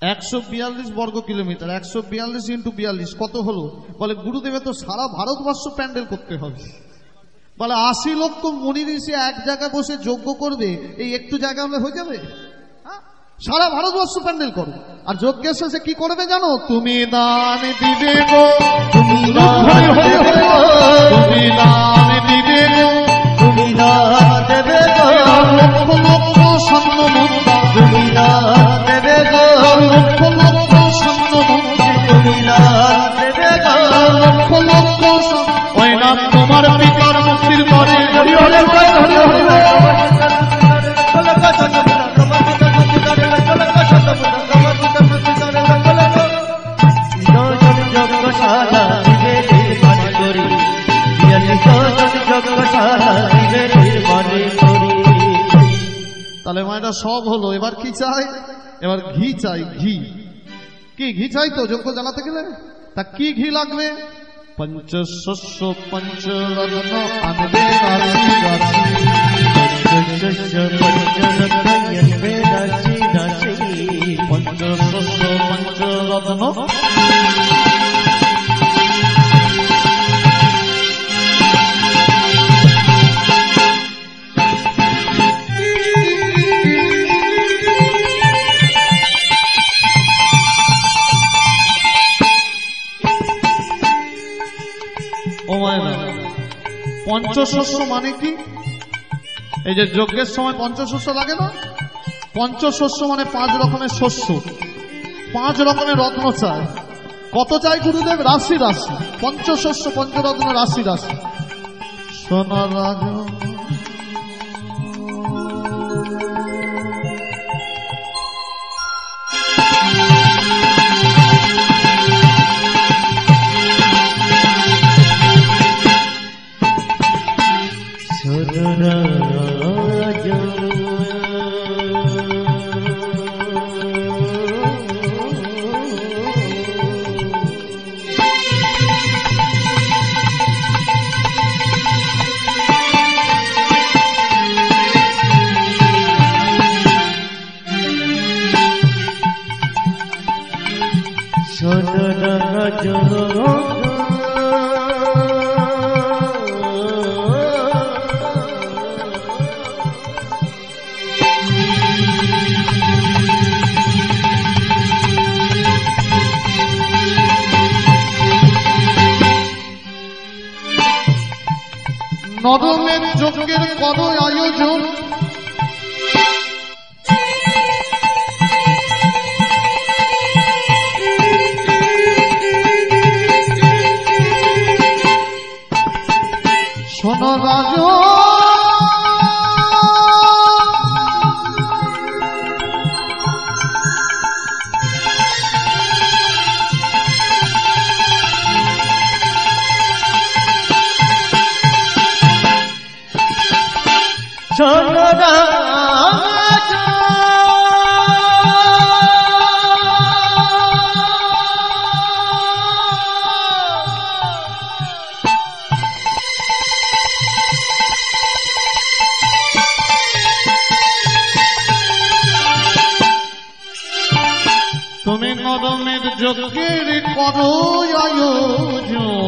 142 বর্গ kilometre, 142 into 42 কত হলো? বলে গুরুদেবে তো সারা ভারতবর্ষ প্যান্ডেল করতে হবে। বলে 80 লক্ষ মুনি ঋষি এক জায়গায় বসে যজ্ঞ করবে, এই একটু জায়গা হলে হয়ে যাবে? সারা ভারতবর্ষ প্যান্ডেল করো। আর যজ্ঞের শেষে কি করবে জানো? তুমি দান দিবে গো, তুমি দান দিবে গো, তুমি দান দিবে গো, তুমি দান দেবে গো, লক্ষ লক্ষ স্বর্ণ মুদ্রা তুমি দান দেবে গো, লক্ষ লক্ষ স্বর্ণ মুদ্রা তুমি দান দেবে গো, লক্ষ লক্ষ। ওই নাম তোমার পিতার মুক্তির পরে হরি হরি হরি হরি তাহলে মায়েরা সব হলো। এবার কি চাই? এবার ঘি চাই। ঘি কি? ঘি চাই তো যজ্ঞ জ্বালাতে গেলে। তা কি ঘি লাগবে? পঞ্চশস্য পঞ্চরত্ন আনবে রাশি রাশি, পঞ্চশস্য পঞ্চরত্ন আনবে রাশি রাশি, পঞ্চশস্য পঞ্চরত্ন। পঞ্চশস্য মানে কি? এই যে যজ্ঞের সময় পঞ্চশস্য লাগে না? পঞ্চশস্য মানে 5 রকমের শস্য, 5 রকমের রত্ন চাই। কত চাই গুরুদেব? রাশি রাশি। পঞ্চশস্য পঞ্চরত্ন রাশি রাশি। সোনা রাজ নরমের যজ্ঞের করো আয়োজন, শোনো রাজন তুমি নরমের যজ্ঞের করো আয়োজন,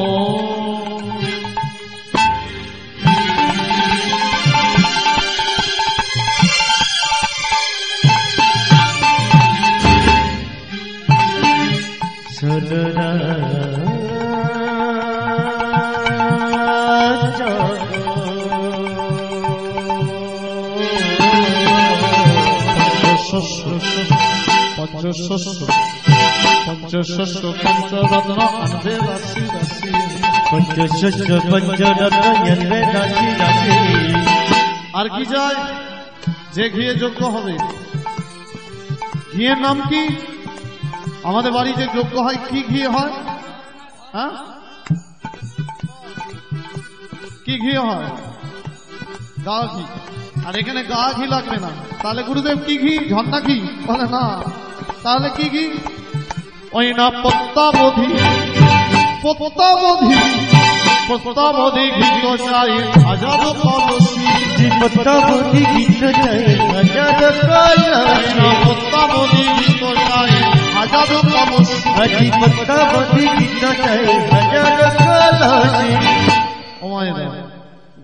পঞ্চশস্য পঞ্চশস্য পঞ্চরত্ন আনবে রাশি রাশি, পঞ্চশস্য পঞ্চরত্ন আনবে রাশি রাশি। আর কি চাই? যে ঘিয়ে যজ্ঞ হবে। ঘিয়ের নাম কি? আমাদের বাড়ি যে যজ্ঞ হয় কি ঘি হয়? হ্যাঁ, কি ঘি হয়? গা ঘি। আর এখানে গা ঘি লাগবে না। তাহলে গুরুদেব কি ঘি? ঝর্ণা ঘি? বলে না। তাহলে কি ঘি? ওই না পত্তাবধি, পত্তাবধি পদ্মাবতী গীত চাই হাজার কলসি পদ্মাবতী গীত চাই হাজার কলসি পদ্মাবতী গীত চাই হাজার কলসি আজি পদ্মাবতী গীত চাই হাজার কলসি। ও মায়েরা,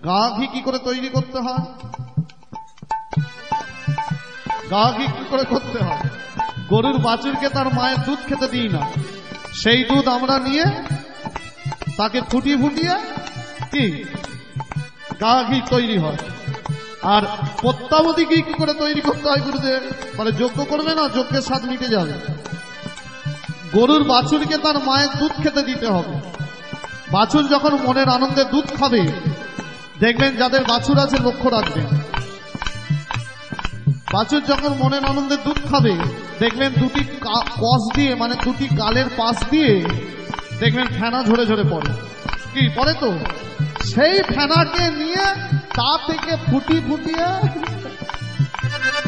গা ঘি কি করে তৈরি করতে হয়? গা ঘি কি করে করতে হয়? গরুর বাছুরকে তার মায়ের দুধ খেতে দিই না, সেই দুধ আমরা নিয়ে তাকে ফুটিয়ে ফুটিয়ে কি গা ঘি তৈরি হয়। আর পদ্মাবতী ঘি কি করে তৈরি করতে হয় গুরুদেব? মানে যজ্ঞ করবে না, যজ্ঞের স্বাদ মিটে যাবে। গরুর বাছুরকে তার মায়ের দুধ খেতে দিতে হবে। বাছুর যখন মনের আনন্দে দুধ খাবে, দেখবেন যাদের বাছুর আছে লক্ষ্য রাখবেন, বাছুর যখন মনের আনন্দে দুধ খাবে, দেখবেন দুটি কস দিয়ে মানে দুটি গালের পাশ দিয়ে দেখবেন ফেনা ঝরে ঝরে পড়ে। কি পড়ে? তো সেই ফেনাকে নিয়ে তা থেকে ফুটিয়ে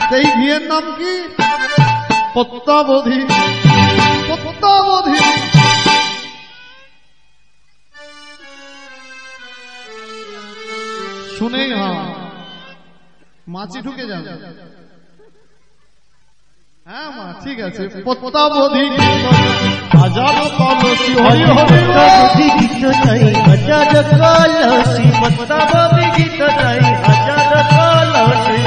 সেই ঘিয়ের নাম কি? পদ্মাবতী। পদ্মাবতী শুনেই মাছি ঢুকে যাবে। হ্যাঁ মা, ঠিক আছে। পদ্মাবতী হাজার কলসি হরি হরি পদ্মাবতী গীত চাই হাজার কলসি পদ্মাবতী গীত চাই হাজার কলসি।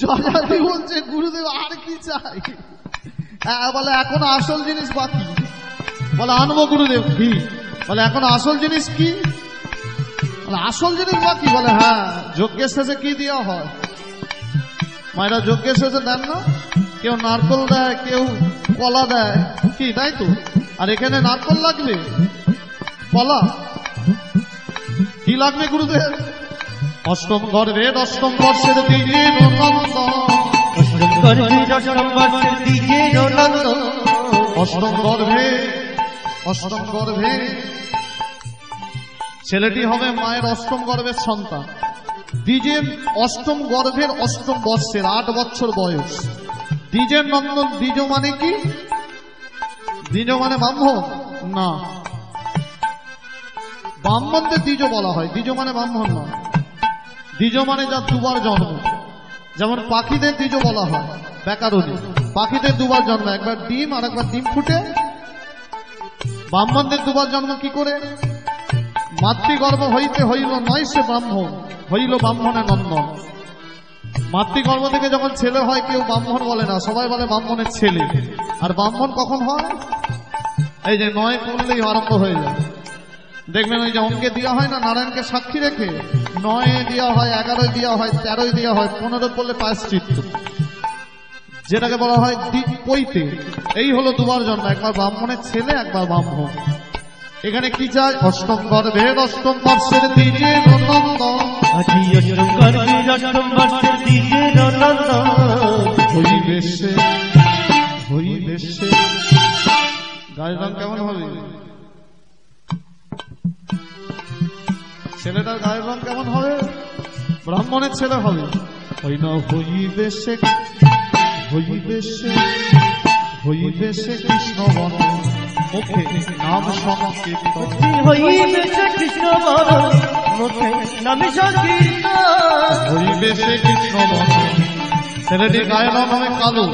জয়াদি বলছে গুরুদেব আর কি চাই? বলে এখন আসল জিনিস বাকি। বলে আনবো গুরুদেব কি? বলে এখন আসল জিনিস কি? বলে আসল জিনিস বাকি। বলে হ্যাঁ, যজ্ঞের শেষে কি দেওয়া হয়? মায়েরা যজ্ঞের শেষে দেন না? কেউ নারকল দেয়, কেউ কলা দেয়, কি তাই তো? আর এখানে নারকল লাগবে, কলা কি লাগবে গুরুদেব? অষ্টম গর্ভের অষ্টম বর্ষের দ্বিজের নন্দ, অষ্টম গর্ভের অষ্টম বর্ষের দ্বিজের নন্দ, অষ্টম গর্ভে ছেলেটি হবে মায়ের অষ্টম গর্ভের সন্তান। দ্বিজের অষ্টম গর্ভের অষ্টম বর্ষের 8 বছর বয়স। দ্বিজের নন্দন। দ্বিজ মানে কি? দ্বিজ মানে ব্রাহ্মণ না, ব্রাহ্মণদের দ্বিজ বলা হয়, দ্বিজ মানে ব্রাহ্মণ না। দ্বিজ মানে যার দুবার জন্ম। যেমন পাখিদের দ্বিজ বলা হয়, ব্যাকরণে পাখিদের দুবার জন্ম, একবার ডিম আর একবার ডিম ফুটে। ব্রাহ্মণদের দুবার জন্ম কি করে? মাতৃগর্ভ হইতে হইল নয় সে ব্রাহ্মণ, হইল ব্রাহ্মণের নন্দন। মাতৃগর্ভ থেকে যখন ছেলে হয় কেউ ব্রাহ্মণ বলে না, সবাই বলে ব্রাহ্মণের ছেলে। আর ব্রাহ্মণ কখন হয়? এই যে 9 করলেই আরম্ভ হয়ে যায়। দেখবেন ওই যে অঙ্কে দেওয়া হয় না, নারায়ণকে সাক্ষী রেখে 9 দেওয়া হয়, 11 দেওয়া হয়, 13 দেওয়া হয়, 15 পড়লে প্রায়শ্চিত্ত, যেটাকে বলা হয় পৈতে। এই হলো দুবার জন্ম, একবার ব্রাহ্মণের ছেলে, একবার ব্রাহ্মণ। এখানে কি চাই? অষ্টম গর্ভের অষ্টম বর্ষের দ্বিজের নন্দ, আজি অষ্টম গর্ভের অষ্টম বর্ষের দ্বিজের নন্দ, হইবে সে গায়ের রং কেমন হবে? ছেলেটার গায়ের রং কেমন হবে? ব্রাহ্মণের ছেলে হবে। হই না হইবে সে কৃষ্ণ বন, মুখে নাম সংকীর্তন। হইবে সে কৃষ্ণ বন, মুখে নাম সংকীর্তন। হইবে সে কৃষ্ণ বন। ছেলেটির গায়ের রং হবে কালো।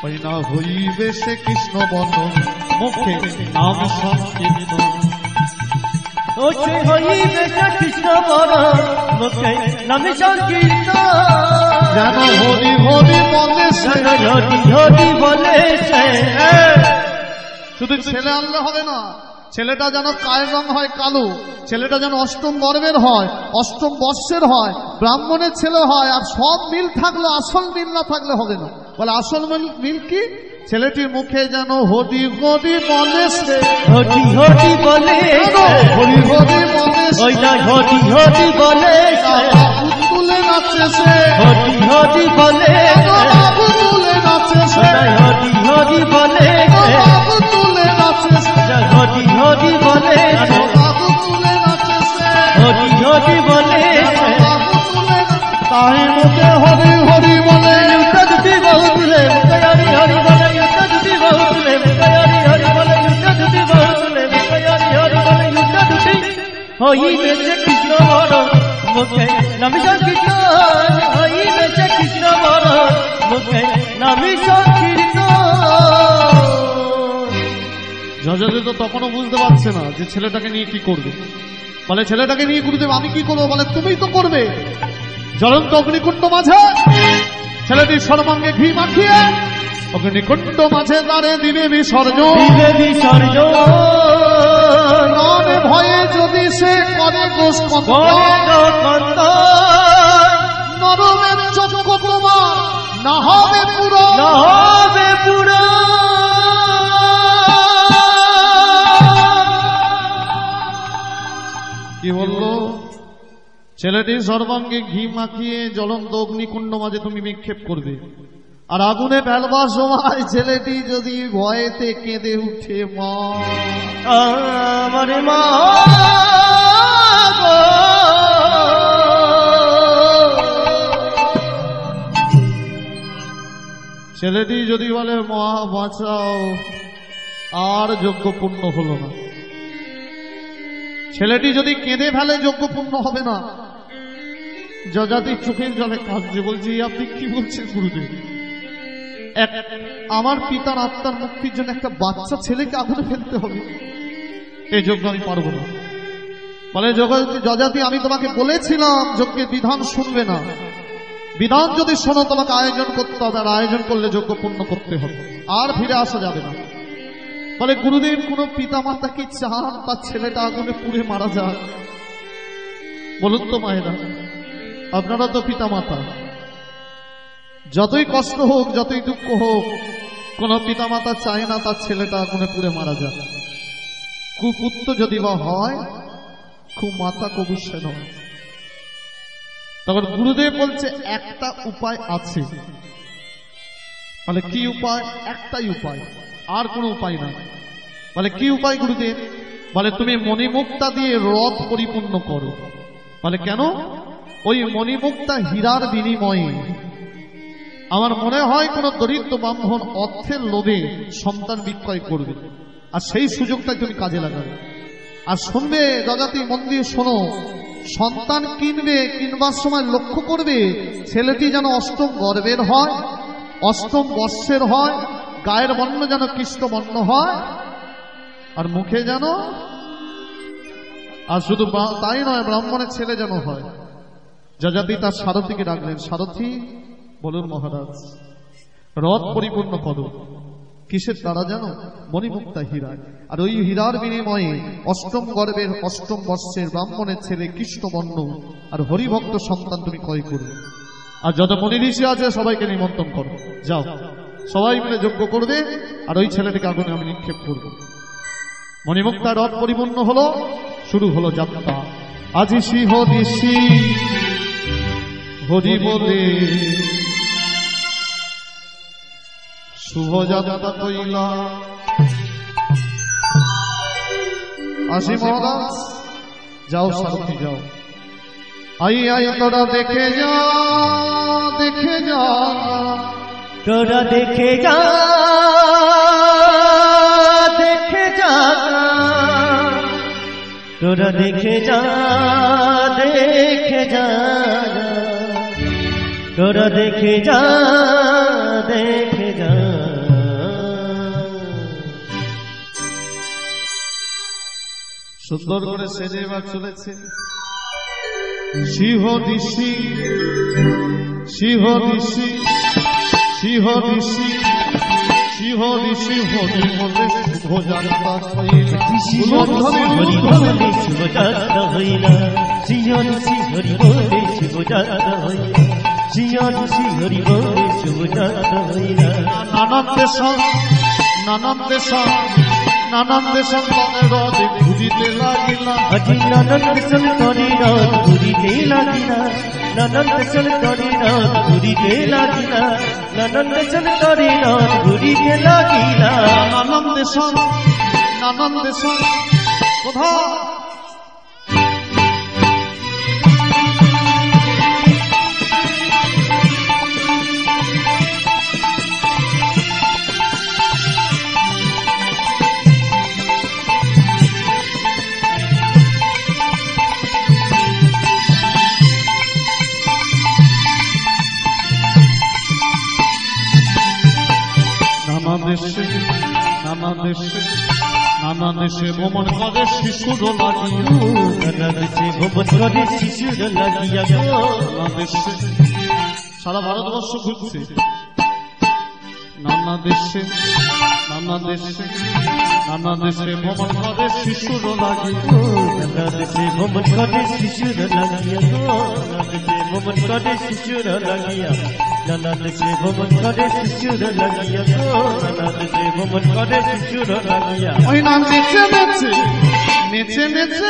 হই না হইবে সে কৃষ্ণ বন, মুখে নাম সংকীর্তন। হইবে সে কৃষ্ণ বন, মুখে নাম সংকীর্তন। যেন হরি হরি বলে সে, হরি হরি বলে সে। শুধু ছেলে আনলে হবে না, ছেলেটা যেন গায়ের রং হয় কালো, ছেলেটা যেন অষ্টম গর্ভের হয়, অষ্টম বর্ষের হয়, ব্রাহ্মণের ছেলে হয়। আর সব মিল থাকলে, আসল মিল না থাকলে হবে না। বলে আসল মিল কি? ছেলেটির মুখে যেন হরি হরি বলে সে, হরি হরি বলে, হরি হরি বলে সে, হরি হরি বলে, বাবু তুলে নাচে সে, হরি হরি বলে, বাবু তুলে নাচে সে, হরি হরি বলে, বাবু তুলে নাচে সে, হরি হরি বলে, বাবু তুলে নাচে সে, হরি হরি বলে, বাবু তুলে তাই মুখে হরি হরি বলে, যদি বহুলে হরি হরি বলে, যদি বহুলে হরি হরি বলে, যদি বহুলে হরি হরি বলে, যদি নামি সংকীর্তন হইবেছে কৃষ্ণ বরণ মুখে নামি সংকীর্তন। যজাতি তো তখনও বুঝতে পারছে না যে ছেলেটাকে নিয়ে কি করবে। বলে ছেলেটাকে নিয়ে গুরুদেব আমি কি করবো? বলে তুমিই তো করবে। জ্বলন্ত অগ্নিকুণ্ড মাঝে ছেলেটির সর্বাঙ্গে ঘি মাখিয়ে অগ্নিকুণ্ড মাঝে দাঁড়ে দিবে বিসর্জন। প্রাণে ভয়ে যদি সে করে নরমের চক্ষু তোমার না হবে পুরো কি বললো? ছেলেটির সর্বাঙ্গে ঘি মাখিয়ে জ্বলন্ত অগ্নিকুণ্ড মাঝে তুমি নিক্ষেপ করবে, আর আগুনে ফেলবার সময় ছেলেটি যদি ভয়েতে কেঁদে উঠে মা আমার মা ছেলেটি যদি বলে মা বাঁচাও, আর যজ্ঞ পূর্ণ হলো না। ছেলেটি যদি কেঁদে ফেলে যজ্ঞ পূর্ণ হবে না। যজাতির চোখের জলে কাঁদছে, বলছি আপনি কি বলছেন গুরুদেব? আমার পিতার আত্মার মুক্তির জন্য একটা বাচ্চা ছেলেকে আগুনে ফেলতে হবে, এই যজ্ঞ আমি পারবো না। বলে যজাতি আমি তোমাকে বলেছিলাম যজ্ঞের বিধান শুনবে না, বিধান যদি শোনো তোমাকে আয়োজন করতে হবে, আর আয়োজন করলে যজ্ঞ পূর্ণ করতে হবে, আর ফিরে আসা যাবে না। বলে গুরুদেব কোন পিতা মাতা কি চান তার ছেলেটা আগুনে পুড়ে মারা যাক? বলুন তো মায়েরা, আপনারা তো পিতা মাতা, যতই কষ্ট হোক যতই দুঃখ হোক কোন পিতা মাতা চায় না তার ছেলেটা আগুনে পুড়ে মারা যাক। কুপুত্র যদি বা হয় খুব মাতা কবু সেন। তখন গুরুদেব বলছে একটা উপায় আছে। বলে কি উপায়? একটাই উপায়, আর কোনো উপায় নাই। বলে কি উপায় গুরুদেব? বলে তুমি মণিমুক্তা দিয়ে রথ পরিপূর্ণ করো। বলে কেন? ওই মণিমুক্তা হীরার বিনিময়ে আমার মনে হয় কোন দরিদ্র ব্রাহ্মণ অর্থের লোভে সন্তান বিক্রয় করবে, আর সেই সুযোগটাই তুমি কাজে লাগাবে। আর শুনবে যজাতি, মন দিয়ে শোনো, সন্তান কিনবার সময় লক্ষ্য করবে ছেলেটি যেন অষ্টম গর্ভের হয়, অষ্টম বর্ষের হয়, গায়ের বর্ণ যেন কৃষ্ণ বর্ণ হয়, আর মুখে যেন, আর শুধু তাই নয় ব্রাহ্মণের ছেলে যেন হয়। যজাতি তার সারথীকে ডাকলেন, সারথী বলুন মহারাজ, রথ পরিপূর্ণ করো। কিসের দ্বারা জানো? মণিমুক্তা হীরায়। আর ওই হীরার বিনিময়ে অষ্টম গর্ভের অষ্টম বর্ষের ব্রাহ্মণের ছেলে কৃষ্ণবর্ণ আর হরিভক্ত সন্তান তুমি ক্রয় করবে। আর যত মনি ঋষি আছে সবাইকে নিমন্ত্রণ করো, যাও সবাই মিলে যজ্ঞ করবে, আর ওই ছেলেটিকে আগুনে আমি নিক্ষেপ করবো। মণিমুক্তা রথ পরিপূর্ণ হলো, শুরু হলো যাত্রা। আজি সিংহ ঋষি হরি বলে শুভ যাত্রা কইলা। আসি মহারাজ, যাও সারথি যাও, আই তোরা দেখে যা, দেখে যা, তোরা দেখে যা, দেখে যা, তোরা দেখে যা, দেখে যা, তোরা দেখে যা, দেখে যা। সুন্দর করে সেজে এবার চলেছে। সিংহ ঋষি, সিংহ ঋষি, সিংহ ঋষি, সিংহ ঋষি হরি বলে শুভ যাত্রা হইলা। হরি বলে শুভ যাত্রা হইলা, সিংহ ঋষি হরি বলে শুভ যাত্রা হইলা, সিংহ ঋষি হরি বলে শুভ যাত্রা হইলা। নানান দেশ, নানান দেশ, নানান দেশে রথ ঘুরিতে লাগিলা। আজি নানান দেশে তরি রথ ঘুরিতে লাগিলা, নানান দেশে তরি রথ ঘুরিতে লাগিলা, নানান দেশে তরি রথ ঘুরিতে লাগিলা। নানান দেশ, নানান দেশ কোথাও নানা দেশে ভ্রমণ করে শিশুর লাগিয়া, নানা দেশে ভ্রমণ করে শিশুর লাগিয়া গো, নানা দেশে সারা ভারতবর্ষ ঘুরছে, নানা দেশে ভ্রমণ করে শিশুর লাগিয়া, নানা দেশে ভ্রমণ করে শিশুর লাগিয়া গো, নানা দেশে ভ্রমণ করে শিশুর লাগিয়া, নানা দেশে ভ্রমণ করে শিশুর লাগিয়া গো, নানা দেশে ভ্রমণ করে শিশুর লাগিয়া। ওই না নেচে নেচে নেচে নেচে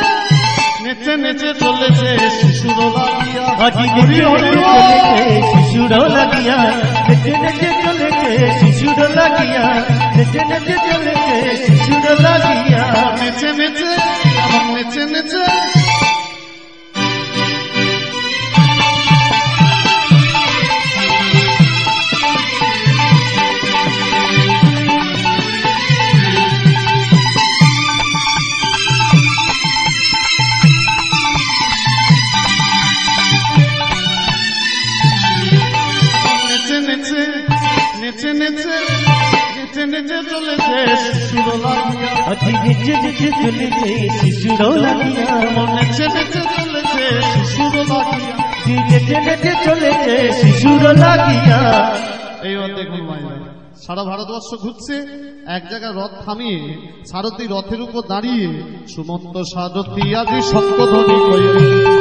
নেচে নেচে চলেছে শিশুর লাগিয়া, আজি নেচে নেচে চলেছে শিশুর লাগিয়া, নেচে নেচে চলেছে শিশুর লাগিয়া, নেচে নেচে চলেছে শিশুর লাগিয়া। নেচে নেচে আমার নেচে নেচে নেচে নেচে নেচে নেচে চলেছে শিশুর লাগিয়া, আজি নেচে নেচে চলেছে শিশুর লাগিয়া, নেচে নেচে চলেছে শিশুর লাগিয়া। নেচে নেচে চলেছে শিশুর লাগিয়া। এইবার দেখুন মাইয়া, সারা ভারতবর্ষ ঘুরছে, এক জায়গায় রথ থামিয়ে সারথি রথের উপর দাঁড়িয়ে সুমন্ত সারথি আজি শঙ্খধ্বনি কইল,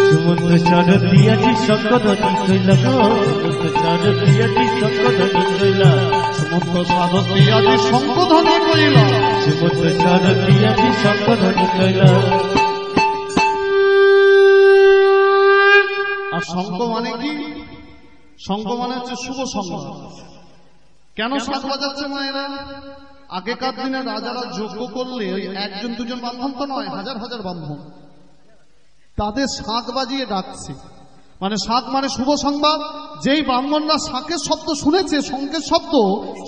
সুমন্ত সারথি আজি শঙ্খধ্বনি কইল গো, সুমন্ত সারথি আজি শঙ্খধ্বনি কইল, সুমন্ত সারথি আজি শঙ্খধ্বনি কইল, সুমন্ত সারথি আজি শঙ্খধ্বনি কইল। আর শঙ্খ মানে কি? শঙ্খ মানে হচ্ছে শুভ সংবাদ। কেন শাঁখ বাজাচ্ছে মায়েরা? আগেকার দিনে রাজারা যজ্ঞ করলে ওই একজন দুজন ব্রাহ্মণ তো নয়, হাজার হাজার ব্রাহ্মণ, তাদের শাঁখ বাজিয়ে ডাকছে। মানে শাঁখ মানে শুভ সংবাদ। যেই ব্রাহ্মণরা শাঁখের শব্দ শুনেছে, শঙ্খের শব্দ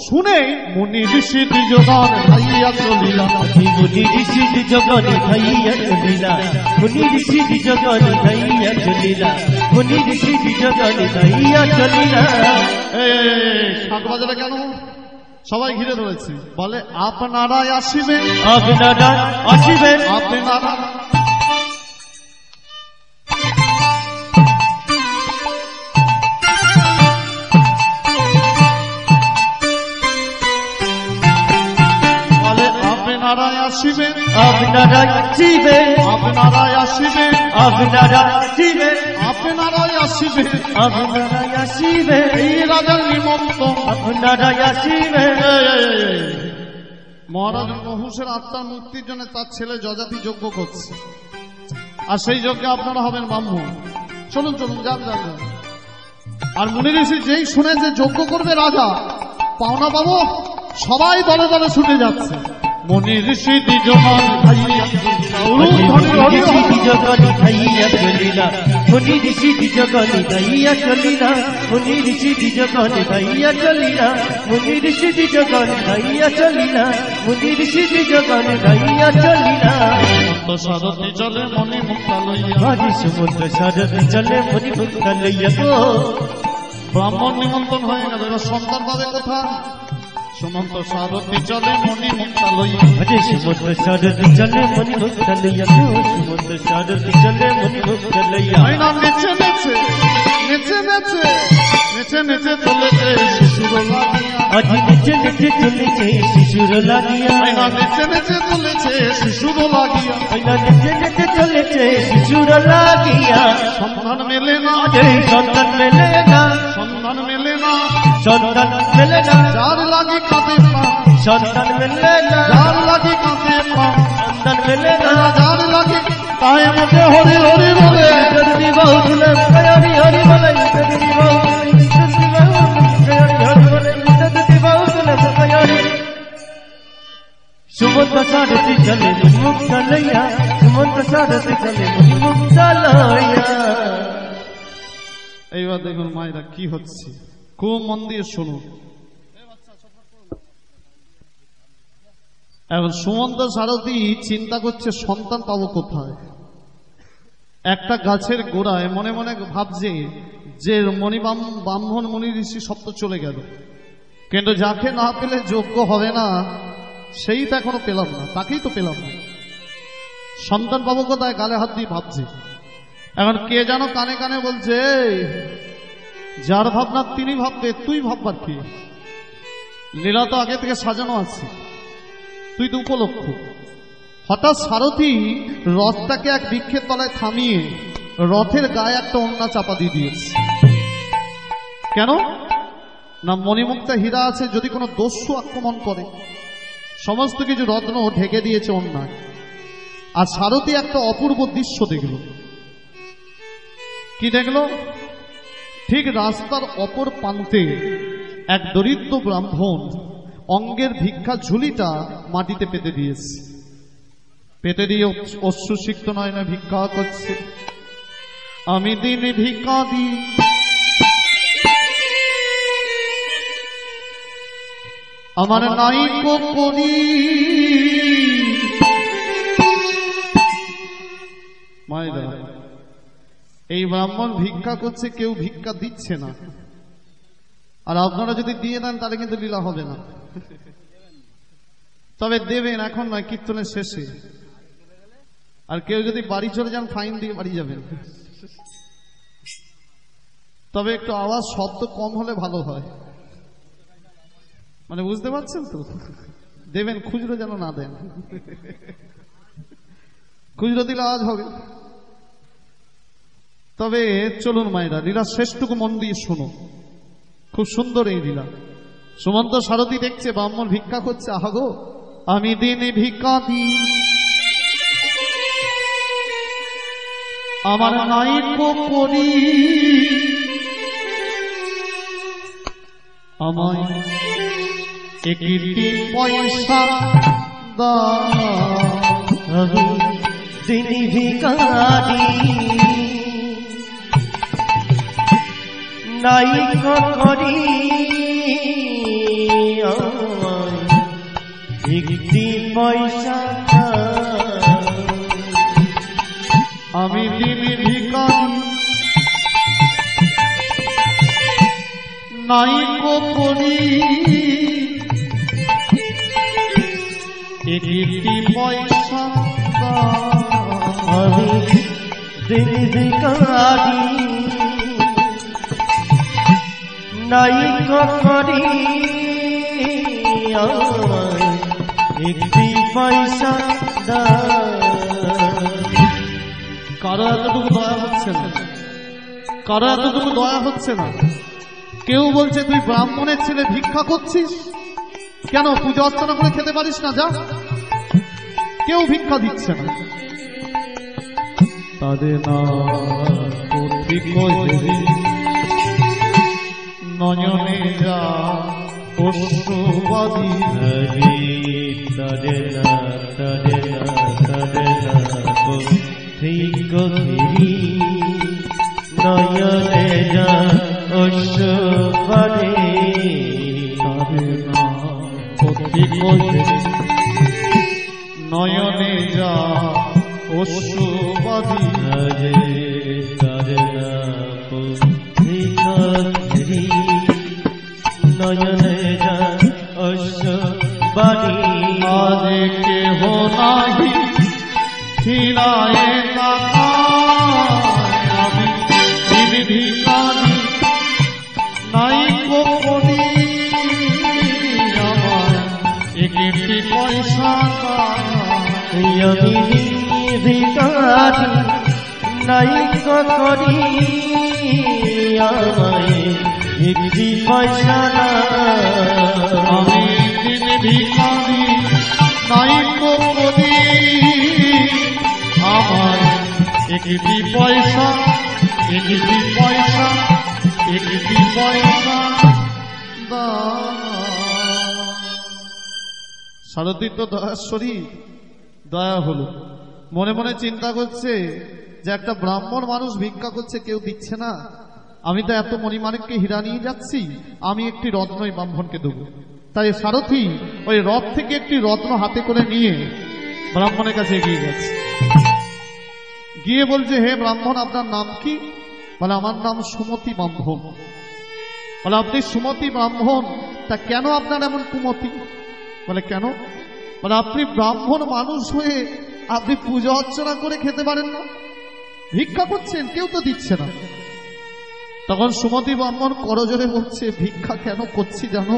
শুনে মুনি ঋষি দ্বিজগণ ধাইয়া চলিলা, মুনি ঋষি দ্বিজগণ ধাইয়া চলিলা, মুনি ঋষি দ্বিজগণ ধাইয়া চলিলা, মুনি ঋষি দ্বিজগণ ধাইয়া চলিলা। শাঁখ বাজারে কেন? সবাই ঘিরে ধরেছে, বলে আপনারাই আসিবেন, আপনারা আসিবেন, আপনারা আপনারাই আসিবেন, আপনারা আসিবেন, আপনারাই আসিবেন, আপনারা আসিবেন, আপনারাই আসিবেন, আপনারা আসিবেন, এই রাজার নিমন্ত্রণ। আপনারা আসিবেন। মহারাজ মহুষের আত্মার মুক্তির জন্য তার ছেলে যজাতি যজ্ঞ করছে, আর সেই যজ্ঞে আপনারা হবেন ব্রাহ্মণ। চলুন চলুন, যান যান যান। আর মুনি ঋষি যেই শুনে যে যজ্ঞ করবে রাজা, পাওনা পাবো, সবাই দলে দলে ছুটে যাচ্ছে। মুনি ঋষি দ্বিজগণ ধাইয়া চলিলা, মুনি ঋষি দ্বিজগণ ধাইয়া চলিলা, মুনি ঋষি দ্বিজগণ ধাইয়া চলিলা, মুনি ঋষি দ্বিজগণ ধাইয়া চলিলা, মুনি ঋষি দ্বিজগণ ধাইয়া চলিলা, মুনি ঋষি দ্বিজগণ ধাইয়া চলিলা। তো সারথি চলে মণি মুক্তা লইয়া, আজি সমুদ্র সারথি চলে মণি মুক্তা লইয়া গো। ব্রাহ্মণ নিমন্ত্রণ হয়ে গেল, এবার সন্তান পাবে কোথায়? সুমন্ত সারথি চলে মণি মুক্তা লইয়া, আজি সমুদ্র সারথি চলে মণি মুক্তা লইয়া গো, সমুদ্র সারথি চলে মণি মুক্তা লইয়া। আইনা নেচে নেচে নেচে নেচে নেচে নেচে চলেছে শিশুর লাগিয়া, আজি নেচে নেচে চলেছে শিশুর লাগিয়া, আইনা নেচে নেচে চলেছে শিশুর লাগিয়া। আইনা নেচে নেচে চলেছে শিশুর লাগিয়া। সন্ধান মেলে না, এই সন্তান মেলে না, সন্ধান মেলে না, সন্তান মেলে না, যার লাগি কাঁদে প্রাণ, সন্তান মেলে না, যার লাগি কাঁদে প্রাণ, সন্তান মেলে না। যার লাগি তাই মধ্যে হরি হরি বলে যদি বহু তুলে হরি হরি বলে, যদি বহু হরি হরি বলে, যদি বহু তুলে হরি। সুমন্ত সারথি চলে মণি মুক্তা লইয়া, সুমন্ত সারথি চলে মণি মুক্তা লইয়া। এইবার দেখুন মায়েরা কি হচ্ছে, খুব মন দিয়ে শুনুন। এখন সুমন্ত সারথি চিন্তা করছে সন্তান পাবো কোথায়। একটা গাছের গোড়ায় মনে মনে ভাবছে যে ব্রাহ্মণ মুনি ঋষি সব তো চলে গেল, কিন্তু যাকে না পেলে যোগ্য হবে না, সেই তো এখনো পেলাম না, তাকেই তো পেলাম না। সন্তান বাবু কোথায়, গালে হাত দিয়ে ভাবছে। এখন কে যেন কানে কানে বলছে, যার ভাবনা তিনি ভাববে, তুই ভাববার কি? লীলা তো আগে থেকে সাজানো আছে, তুই তো উপলক্ষ। হঠাৎ সারথি রথটাকে এক বৃক্ষের তলায় থামিয়ে রথের গায়ে একটা ওড়না চাপা দিয়ে দিয়েছে। কেন না, মণিমুক্তা হীরা আছে, যদি কোনো দস্যু আক্রমণ করে সমস্ত কিছু রত্ন ঢেকে দিয়েছে ওড়নায়। আর সারথি একটা অপূর্ব দৃশ্য দেখল। কি দেখল? ঠিক রাস্তার অপর প্রান্তে এক দরিদ্র ব্রাহ্মণ অঙ্গের ভিক্ষা ঝুলিটা মাটিতে পেতে দিয়েছে। পেতে দিয়ে অশ্রুসিক্ত নয় না ভিক্ষা করছে, আমি দিনে ভিক্ষা দিই, আমার নাই করি। মায়েরা, এই ব্রাহ্মণ ভিক্ষা করছে, কেউ ভিক্ষা দিচ্ছে না। আর আপনারা যদি দিয়ে দেন তাহলে কিন্তু লীলা হবে না। তবে দেবেন, এখন নয়, কীর্তনের শেষে। আর কেউ যদি বাড়ি চলে যান, ফাইন দিয়ে বাড়ি যাবেন। তবে একটু আওয়াজ শব্দ কম হলে ভালো হয়, মানে বুঝতে পারছেন তো? দেবেন, খুচরো যেন না দেন, খুচরো দিলে আওয়াজ হবে। তবে চলুন মায়েরা, লীলা শেষটুকু মন দিয়ে শোনো, খুব সুন্দর এই লীলা। সুমন্ত সারথি দেখছে ব্রাহ্মণ ভিক্ষা করছে, আহাগো আমি দিনে ভিক্ষা দিই, আমার নাই করি, আমায় একটি পয়সা দাও, দিনে ভিখারি নাই করি, একটি পয়সা আমি দিনে ভিখারি নাই করি, একটি পয়সা আমি দিনে ভিখারি নাই করি, একটি পয়সা কারো এতটুকু দয়া হচ্ছে না, কারো এতটুকু দয়া হচ্ছে না। কেউ বলছে তুই ব্রাহ্মণের ছেলে ভিক্ষা করছিস কেন, পূজা অর্চনা করে খেতে পারিস না, যা। কেউ ভিক্ষা দিচ্ছে না। তাদের নয়নে যা অশ্রুবাদী, নয়নে যা অশ্রুবাদী, নয়নে যা অশ্রুবাদী, নয়নে যা অশ্রুবাদী, আজ কেহ নাহি ফিরায়ে তাকায়, আমি দিনে ভিখারি নাই করি, আমার একটি পয়সা আমি ভিখারি নাই করি, আমায় একটি পয়সা আমি দিনে ভিখারি নাই করি, আমার একটি পয়সা, একটি পয়সা, একটি পয়সা সারথীর তো দয়াশ্বরী দয়া হলো, মনে মনে চিন্তা করছে যে একটা ব্রাহ্মণ মানুষ ভিক্ষা করছে, কেউ দিচ্ছে না, আমি তো এত মণিমাণিককে হীরা নিয়ে যাচ্ছি, আমি একটি রত্নই ব্রাহ্মণকে দেবো। তাই সারথি ওই রথ থেকে একটি রত্ন হাতে করে নিয়ে ব্রাহ্মণের কাছে এগিয়ে গেছে। গিয়ে বলছে, হে ব্রাহ্মণ, আপনার নাম কি? বলে, আমার নাম সুমতি ব্রাহ্মণ। বলে, আপনি সুমতি ব্রাহ্মণ, তা কেন আপনার এমন কুমতি? বলে, কেন? মানে আপনি ব্রাহ্মণ মানুষ হয়ে আপনি পূজা অর্চনা করে খেতে পারেন না, ভিক্ষা করছেন, কেউ তো দিচ্ছে না। তখন সুমতি ব্রাহ্মণ করজোরে বলছে, ভিক্ষা কেন করছি জানো?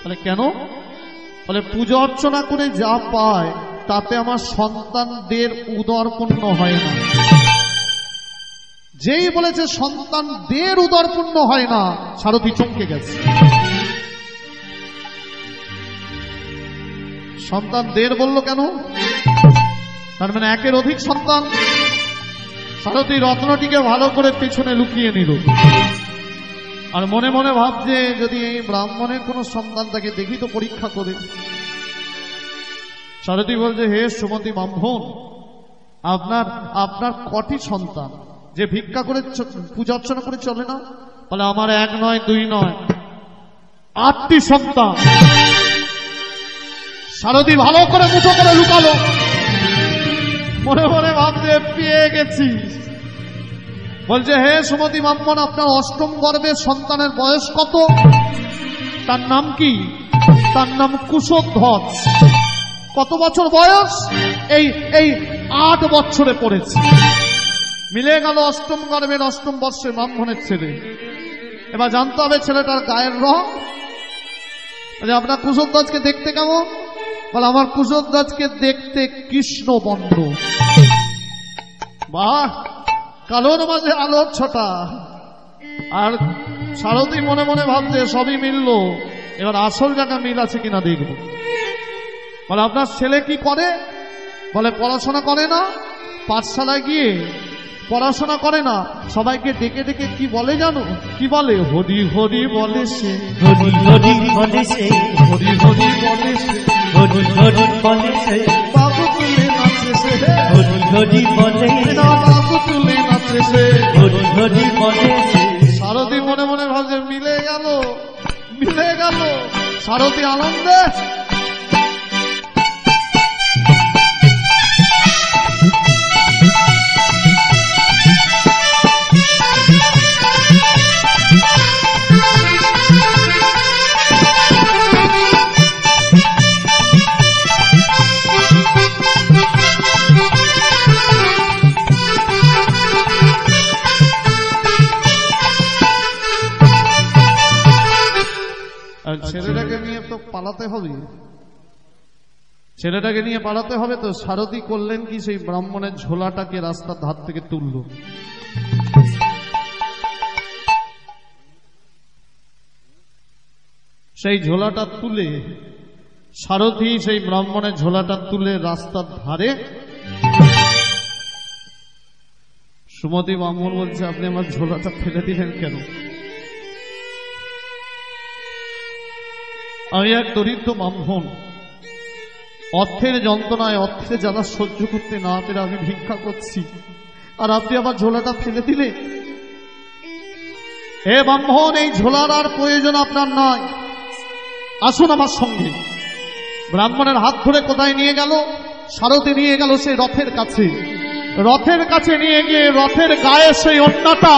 বলে কেন? বলে পূজা অর্চনা করে যা পায় তাতে আমার সন্তানদের উদরপূর্ণ হয় না। যেই বলেছে সন্তানদের উদরপূর্ণ হয় না, সারথি চমকে গেছে। সন্তানদের বলল কেন? তার মানে একের অধিক সন্তান। সারথি রত্নটিকে ভালো করে পেছনে লুকিয়ে নিল, আর মনে মনে ভাবছে যদি এই ব্রাহ্মণের কোন সন্তান তাকে দেখি তো পরীক্ষা করে। সারথি বলছে, হে সুমতি ব্রাহ্মণ, আপনার আপনার কটি সন্তান যে ভিক্ষা করে পূজা অর্চনা করে চলে না? বলে আমার 1 নয় 2 নয় 8টি সন্তান। সারথি ভালো করে মুঠো করে লুকালো, মনে মনে ভাবছে পেয়ে গেছি। বলছে, হে সুমতি ব্রাহ্মণ, আপনার 8ম গর্ভের সন্তানের বয়স কত? তার নাম কি? তার নাম কুশধ্বজ। কত বছর বয়স? এই 8 বছরে পড়েছে। মিলে গেল 8ম গর্ভের 8ম বর্ষে ব্রাহ্মণের ছেলে। এবার জানতে হবে ছেলেটার গায়ের রং। আপনার কুশধ্বজকে দেখতে কেমন? বলে আমার কুশধ্বজকে দেখতে কৃষ্ণ বর্ণ। বাহ, কালোর মাঝে আলোর ছটা। আর সারথি মনে মনে ভাবছে সবই মিলল, এবার আসল জায়গা মিল আছে কিনা দেখব। বলে আপনার ছেলে কি করে? বলে পড়াশোনা করে না, পাঠশালায় গিয়ে পড়াশোনা করে না, সবাইকে ডেকে ডেকে কি বলে জানো? কি বলে? হরি হরি বলে সে, হরি হরি বলে সে, হরি হরি বলে সে, হরি হরি বলে সে, বাবু তুলে নাচে সে, হরি হরি বলে সে, বাবু তুলে নাচে সে, হরি হরি বলে সে। সারথি মনে মনে ভাবছে মিলে গেল, মিলে গেল। সারথি আনন্দে ছেলেটাকে নিয়ে তো পালাতে হবে, ছেলেটাকে নিয়ে পালাতে হবে। তো সারথি করলেন কি, সেই ব্রাহ্মণের ঝোলাটাকে রাস্তার ধার থেকে তুলল। সেই ঝোলাটা তুলে সারথি সেই ব্রাহ্মণের ঝোলাটা তুলে রাস্তার ধারে। সুমতি ব্রাহ্মণ বলছে, আপনি আমার ঝোলাটা ফেলে দিলেন কেন? আমি এক দরিদ্র ব্রাহ্মণ, অর্থের যন্ত্রণায়, অর্থের জ্বালা সহ্য করতে না পেরে আমি ভিক্ষা করছি, আর আপনি আমার ঝোলাটা ফেলে দিলে। হে ব্রাহ্মণ, এই ঝোলার আর প্রয়োজন আপনার নয়, আসুন আমার সঙ্গে। ব্রাহ্মণের হাত ধরে কোথায় নিয়ে গেল? সারথি নিয়ে গেল সেই রথের কাছে। রথের কাছে নিয়ে গিয়ে রথের গায়ে সেই ওড়নাটা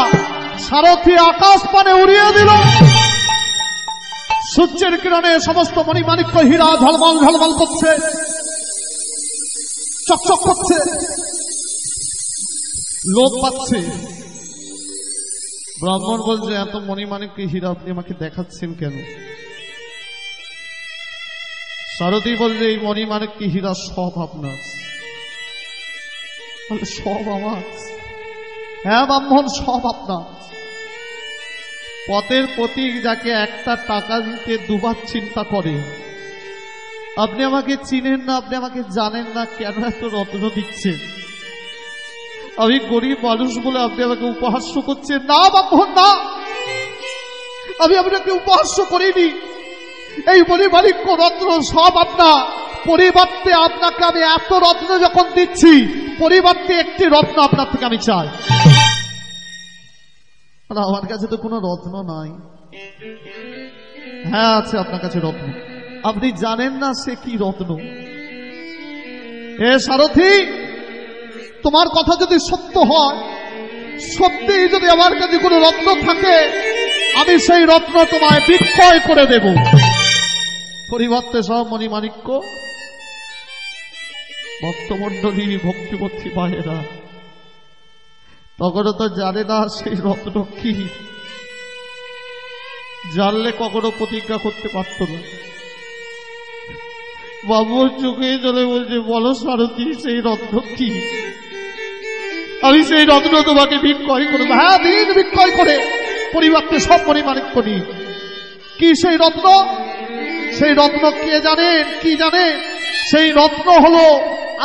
সারথি আকাশ পানে উড়িয়ে দিল। সূর্যের কিরণে সমস্ত মণিমাণিক্য হীরা ঝলমল ঝলমল করছে, চকচক করছে, লোভ পাচ্ছে। ব্রাহ্মণ বলছে, এত মণিমাণিক্য হীরা আপনি আমাকে দেখাচ্ছেন কেন? সারথি বলছে, এই মণিমাণিক্য হীরা সব আপনার। সব আমার? হ্যাঁ ব্রাহ্মণ, সব আপনার। পথের প্রতীক যাকে একটা টাকা দিতে দুবার চিন্তা করে। আপনি আমাকে চিনেন না, আপনি আমাকে জানেন না, কেন এত রত্ন দিচ্ছেন? আমি গরিব মানুষ বলে আপনি আমাকে উপহাস্য করছেন? না ব্রাহ্মণ, না, আমি আপনাকে উপহাস্য করিনি। এই মণিমাণিক্য রত্ন সব আপনার। পরিবর্তে আপনাকে আমি এত রত্ন যখন দিচ্ছি, পরিবর্তে একটি রত্ন আপনার থেকে আমি চাই। আমার কাছে তো কোনো রত্ন নাই। হ্যাঁ আছে আপনার কাছে রত্ন, আপনি জানেন না সে কি রত্ন। হে সারথি, তোমার কথা যদি সত্য হয়, সত্যি যদি আমার কাছে কোনো রত্ন থাকে, আমি সেই রত্ন তোমায় বিক্রয় করে দেব। পরিবর্তে সব মণিমাণিক্য ভক্তমণ্ডলী ভক্তিপত্রী পায়েরা তখনও তো জানে না সেই রত্ন কি, জানলে কখনো প্রতিজ্ঞা করতে পারত না। বাবুর চোখে চলে বলছে, বলো সারথী সেই রত্ন কি? আমি সেই রত্ন তোমাকে বিক্রয় করবো। হ্যাঁ দিন, বিক্রয় করে পরিবারকে সব পরিমাণিক করি। কি সেই রত্ন? সেই রত্ন কে জানেন? কি জানে? সেই রত্ন হলো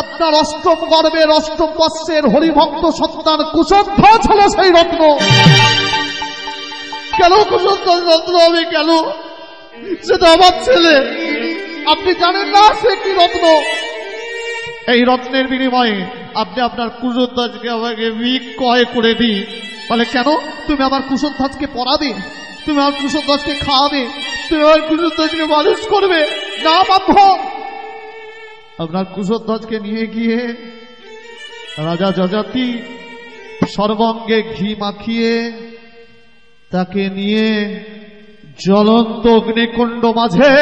আপনার অষ্টম গর্ভের অষ্টম বৎসের হরিভক্ত সন্তান কুশধ্বজ হলো সেই রত্ন। কেন কুশধ্বজ রত্ন হবে? কেন? সেটা আমার ছেলে। আপনি জানেন না সে কি রত্ন? এই রত্নের বিনিময়ে আপনি আপনার কুশধ্বজকে আমাকে বিক্রয় করে দিই। বলে কেন? তুমি আমার কুশধ্বজকে পড়াবে, তুমি আমার কুশধ্বজকে খাওয়াবে, তুমি আমার কুশধ্বজকে মানুষ করবে না বাধ্য। আপনার কুশধ্বজকে নিয়ে গিয়ে রাজা যজাতি সর্বাঙ্গে ঘি মাখিয়ে তাকে নিয়ে জ্বলন্ত অগ্নিকুণ্ড মাঝে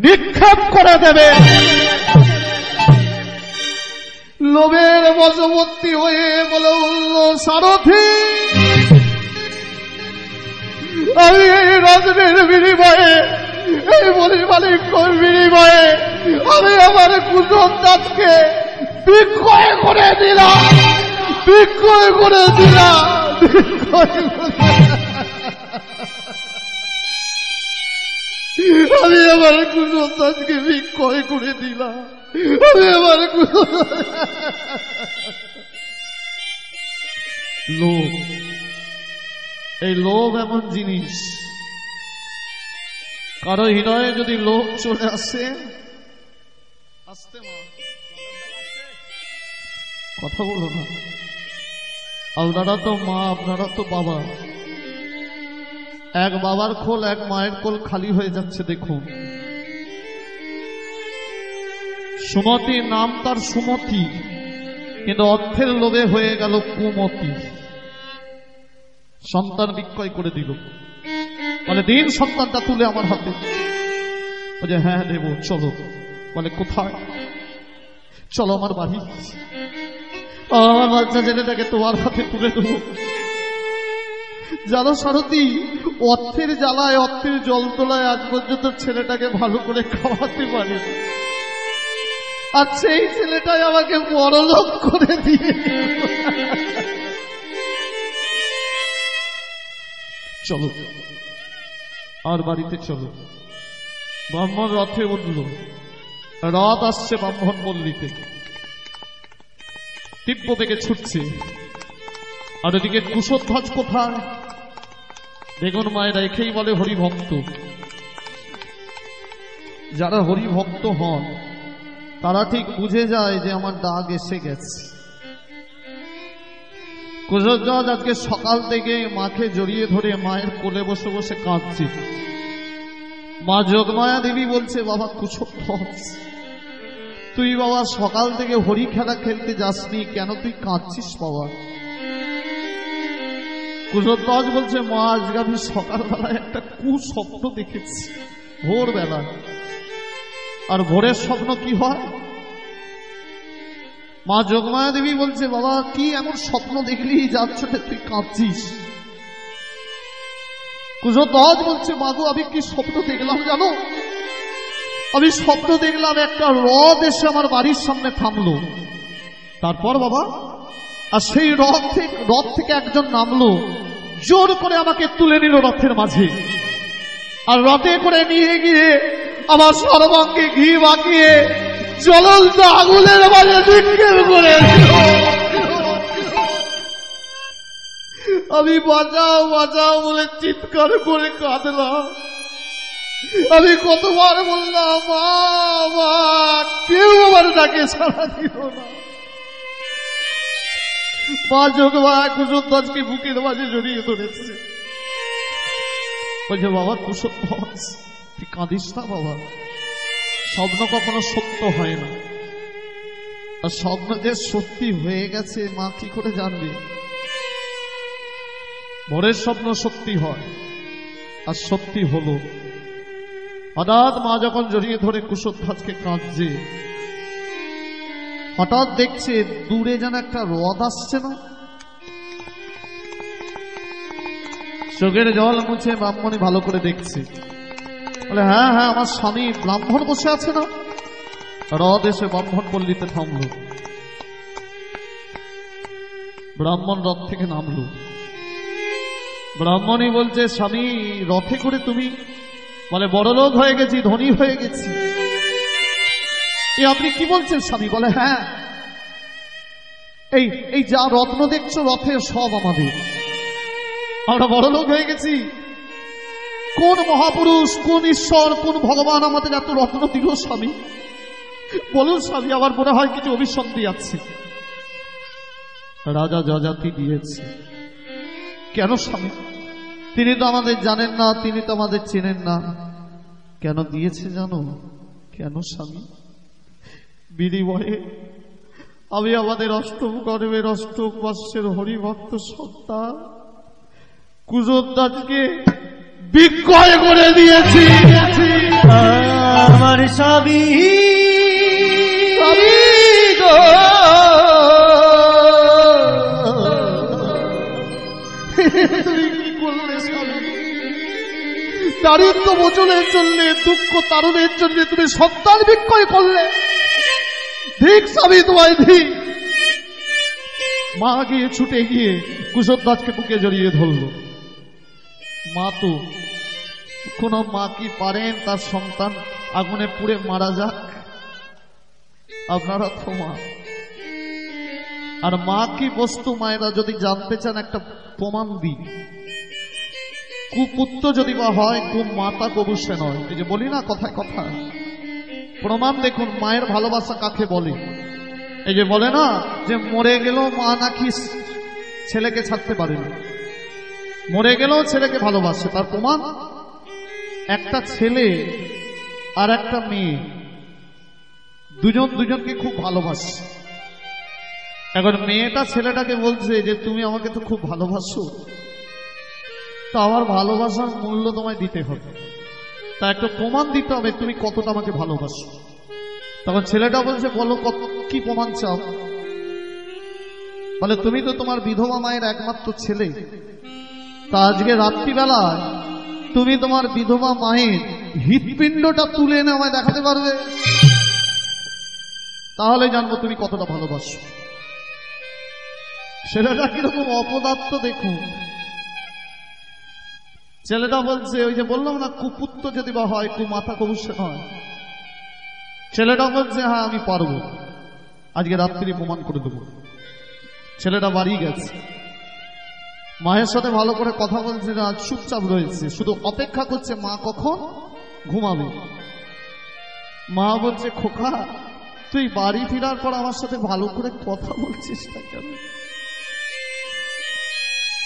নিক্ষেপ করে দেবে। লোভের বশবর্তী হয়ে বলে উঠল, সারথি আমি এই রত্নের বিনিময়ে, এই বলিমালিক্যর বিনিময়ে আমি আমার কুশধ্বজকে বিক্রয় করে দিলাম, বিক্রয় করে দিলাম, আমি আমার কুশধ্বজকে বিক্রয় করে দিলাম, আমি আমার লোভ। এই লোভ এমন জিনিস, কারো হৃদয়ে যদি লোভ চলে আসে, আসতে কথা বলো না, আপনারা তো মা, আপনারা তো বাবা, এক বাবার কোল এক মায়ের কোল খালি হয়ে যাচ্ছে। দেখুন, সুমতি নাম তার সুমতি, কিন্তু অর্থের লোভে হয়ে গেল কুমতি। সন্তান বিক্রয় করে দিল, বলে দিন সন্তানটা তুলে আমার হাতে। বলে হ্যাঁ দেব, চলো। বলে কোথায়? চলো আমার বাড়ি, আমার বাচ্চা ছেলেটাকে তোমার হাতে তুলে দেবো। জানো সারথী, অর্থের জ্বালায়, অর্থের জল তোলায় আজ পর্যন্ত ছেলেটাকে ভালো করে খাওয়াতে পারে, আর সেই ছেলেটাই আমাকে বড়লোক করে দিয়ে। চলো আর বাড়িতে চলো। ব্রাহ্মণ রথে উঠল, রথ আসছে ব্রাহ্মণ পল্লীতে, তীব্র বেগে ছুটছে। আর ওদিকে কুশধ্বজ কোথায়? বেগুন মায়েরা এখেই বলে হরিভক্ত। যারা হরিভক্ত হন তারা ঠিক বুঝে যায় যে আমার ডাক এসে গেছে। কুশধ্বজ আজকে সকাল থেকে মাকে জড়িয়ে ধরে মায়ের কোলে বসে বসে কাঁদছে। মা যোগমায়া দেবী বলছে, বাবা কুশধ্বজ, তুই বাবা সকাল থেকে হরি খেলা খেলতে যাসনি, কেন তুই কাঁদছিস বাবা? কুশধ্বজ বলছে, মা আজকে আমি সকালবেলায় একটা কুস্বপ্ন দেখেছি ভোরবেলা। আর ভোরের স্বপ্ন কি হয়? মা যোগমায়া দেবী বলছে, বাবা কি এমন স্বপ্ন দেখলি যার জন্য তুই কাঁদছিস? কুশধ্বজ বলছে, মাগো আমি কি স্বপ্ন দেখলাম জানো? আমি স্বপ্ন দেখলাম একটা রথ এসে আমার বাড়ির সামনে থামলো। তারপর বাবা, আর সেই রথ থেকে একজন নামলো, জোর করে আমাকে তুলে নিল রথের মাঝে, আর রথে করে নিয়ে গিয়ে আমার সর্বাঙ্গে ঘি মাখিয়ে জ্বলন্ত আগুনের মাঝে নিক্ষেপ করে দিল। আমি বাঁচাও বাঁচাও বলে চিৎকার করে কাঁদলাম। আমি কতবার বললাম, মা মা, কেউ আমার ডাকে সাড়া দিল না। মা যোগমায়া কুশধ্বজকে বুকের মাঝে জড়িয়ে ধরেছে, বলছে, বাবা কুশধ্বজ তুই কাঁদিস না বাবা, স্বপ্ন কখনো সত্য হয় না, আর স্বপ্ন যে সত্যি হয়ে গেছে মা কি করে জানবে? ভোরের স্বপ্ন সত্যি হয়, আর সত্যি হলো। হঠাৎ মা যখন জড়িয়ে ধরে কুশধ্বজকে কাঁদছে, হঠাৎ দেখছে দূরে যেন একটা রথ আসছে না। চোখের জল মুছে ব্রাহ্মণী ভালো করে দেখছে, বলে হ্যাঁ হ্যাঁ আমার স্বামী ব্রাহ্মণ বসে আছে না। রথ এসে ব্রাহ্মণ পল্লীতে থামলো। ব্রাহ্মণ রথ থেকে নামলো। ব্রাহ্মণী বলছে স্বামী রথে করে তুমি? বলে বড়লোক হয়ে গেছি, ধনী হয়ে গেছি। আপনি কি বলছেন স্বামী? বলে হ্যাঁ, এই যা রত্ন দেখছো রথের সব আমাদের, আমরা বড়লোক হয়ে গেছি। কোন মহাপুরুষ, কোন ঈশ্বর, কোন ভগবান আমাদের এত রত্ন দিল স্বামী? বলুন স্বামী, আমার মনে হয় কিছু অভিসন্ধি আছে। রাজা যজাতি দিয়েছে। কেন স্বামী? তিনি তো আমাদের জানেন না, তিনি তো আমাদের চেনেন না। কেন দিয়েছে জানো? কেন স্বামী? বিনিময়ে আমি আমাদের অষ্টম গর্ভের অষ্টম বর্ষের হরিভক্ত সন্তান কুজোদ্দাজকে বিক্রয় করে দিয়েছি। আমার স্বামী গো, তুমি কি করলে স্বামী? দারিদ্র মোচনের জন্য, দুঃখ তারণের জন্য তুমি সন্তান বিক্রয় করলে। ঠিক স্বামী, তোমায় ঠিক। মা গিয়ে ছুটে গিয়ে কুশোদ্দাজকে বুকে জড়িয়ে ধরল। মা তো কোন মা কি পারেন তার সন্তান আগুনে পুড়ে মারা যাক? আপনারা তো মা। আর মা কি বস্তু, মায়েরা যদি জানতে চান একটা প্রমাণ দিই। কুপুত্র যদি বা হয়, কুমাতা কবু সে নয়। এই যে বলি না কথায় কথা, প্রমাণ দেখুন মায়ের ভালোবাসা কাকে বলে। এই যে বলে না যে মরে গেলেও মা নাকি ছেলেকে ছাড়তে পারে না, মরে গেলেও ছেলেকে ভালোবাসে। তার প্রমাণ একটা ছেলে আর একটা মেয়ে, দুজন দুজনকে খুব ভালোবাসে। এখন মেয়েটা ছেলেটাকে বলছে যে তুমি আমাকে তো খুব ভালোবাসো, তো আমার ভালোবাসার মূল্য তোমায় দিতে হবে, তা একটা প্রমাণ দিতে হবে তুমি কতটা আমাকে ভালোবাসো। তখন ছেলেটা বলছে বলো কত, কি প্রমাণ চাও? বলে তুমি তো তোমার বিধবা মায়ের একমাত্র ছেলে, তা আজকে রাত্রিবেলায় তুমি তোমার বিধবা মায়ের হৃৎপিণ্ডটা তুলে এনে আমায় দেখাতে পারবে, তাহলে জানবো তুমি কতটা ভালোবাসো। ছেলেটা কিরকম অপদার্থ দেখুন। ছেলেটা বলছে ওই যে বললাম না কুপুত্র যদি বা হয়, কুমাতা কবু সে নয়। ছেলেটা বলছে হ্যাঁ আমি পারবো, আজকে রাত্রি প্রমাণ করে দেবো। ছেলেটা বাড়ি গেছে, মায়ের সাথে ভালো করে কথা বলছে না, চুপচাপ রয়েছে, শুধু অপেক্ষা করছে মা কখন ঘুমাবে। মা বলছে খোকা তুই বাড়ি ফেরার পর আমার সাথে ভালো করে কথা বলছিস না কেন?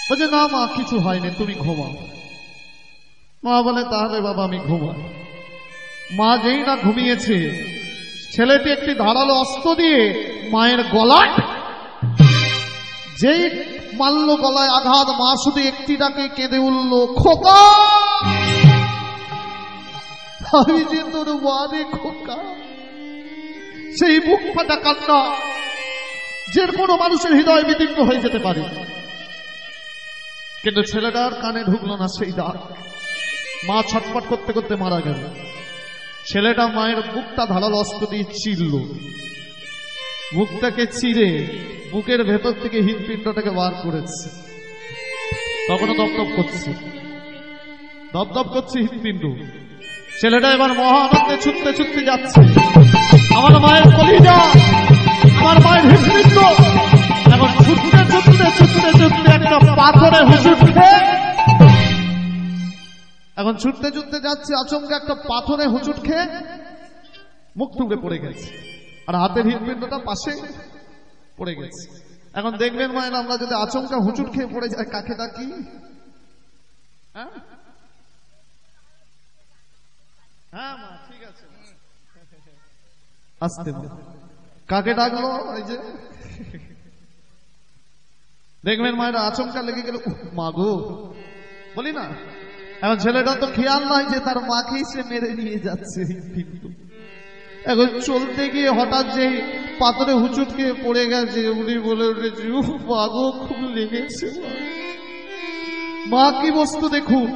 বলছে না মা কিছু হয়নি, তুমি ঘুমাও। মা বলে তাহলে বাবা আমি ঘুমাই। মা যেই না ঘুমিয়েছে, ছেলেটি একটি ধারালো অস্ত্র দিয়ে মায়ের গলায় যেই মারল, গলায় আঘাত, মা শুধু একটি ডাকে কেঁদে উঠল, খোকা আমি যে তোর বাড়ি খোকা। সেই বুক ফাটা কান্না যে কোনো মানুষের হৃদয় বিদীর্ণ হয়ে যেতে পারে, কিন্তু ছেলেটার কানে ঢুকলো না সেই ডাক। মা ছটফট করতে করতে মারা গেল। ছেলেটা মায়ের বুকটা ধারালো অস্ত্র দিয়ে চিরল, বুকটাকে চিরে বুকের ভেতর থেকে হৃৎপিণ্ডটাকে বার করেছে। তখনও দপদপ করছে, দপদপ করছে হৃৎপিণ্ড। ছেলেটা এবার মহা আনন্দে ছুটতে ছুটতে যাচ্ছে। আমার মায়ের কলিজা, আমার মায়ের হৃৎপিণ্ড। এখন ছুটতে ছুটতে ছুটতে ছুটতে একটা পাথরে হুঁচট খেয়ে, এখন ছুটতে ছুটতে যাচ্ছে, আচমকা একটা পাথরে হুঁচট খেয়ে মুখ টুকরে পড়ে গেছে, আর হাতের হৃৎপিণ্ডটা পাশে পড়ে গেছে। এখন দেখবেন মায়ের, আমরা যদি আচমকা হুঁচট খেয়ে পড়ে যায় কাকে ডাকি? হ্যাঁ মা ঠিক আছে, আসতে কাকে ডাকলো? ওই যে দেখবেন মায়েরা আচমকা লেগে গেল, মা গো বলি না। এখন ছেলেটা তো খেয়াল নাই যে তার মাকেই সে মেরে নিয়ে যাচ্ছে। এখন চলতে গিয়ে হঠাৎ যে পাথরে হুচুট খেয়ে পড়ে গেছে, উনি বলে উঠেছে মাগো খুব লেগেছে। মা কি বস্তু দেখুন,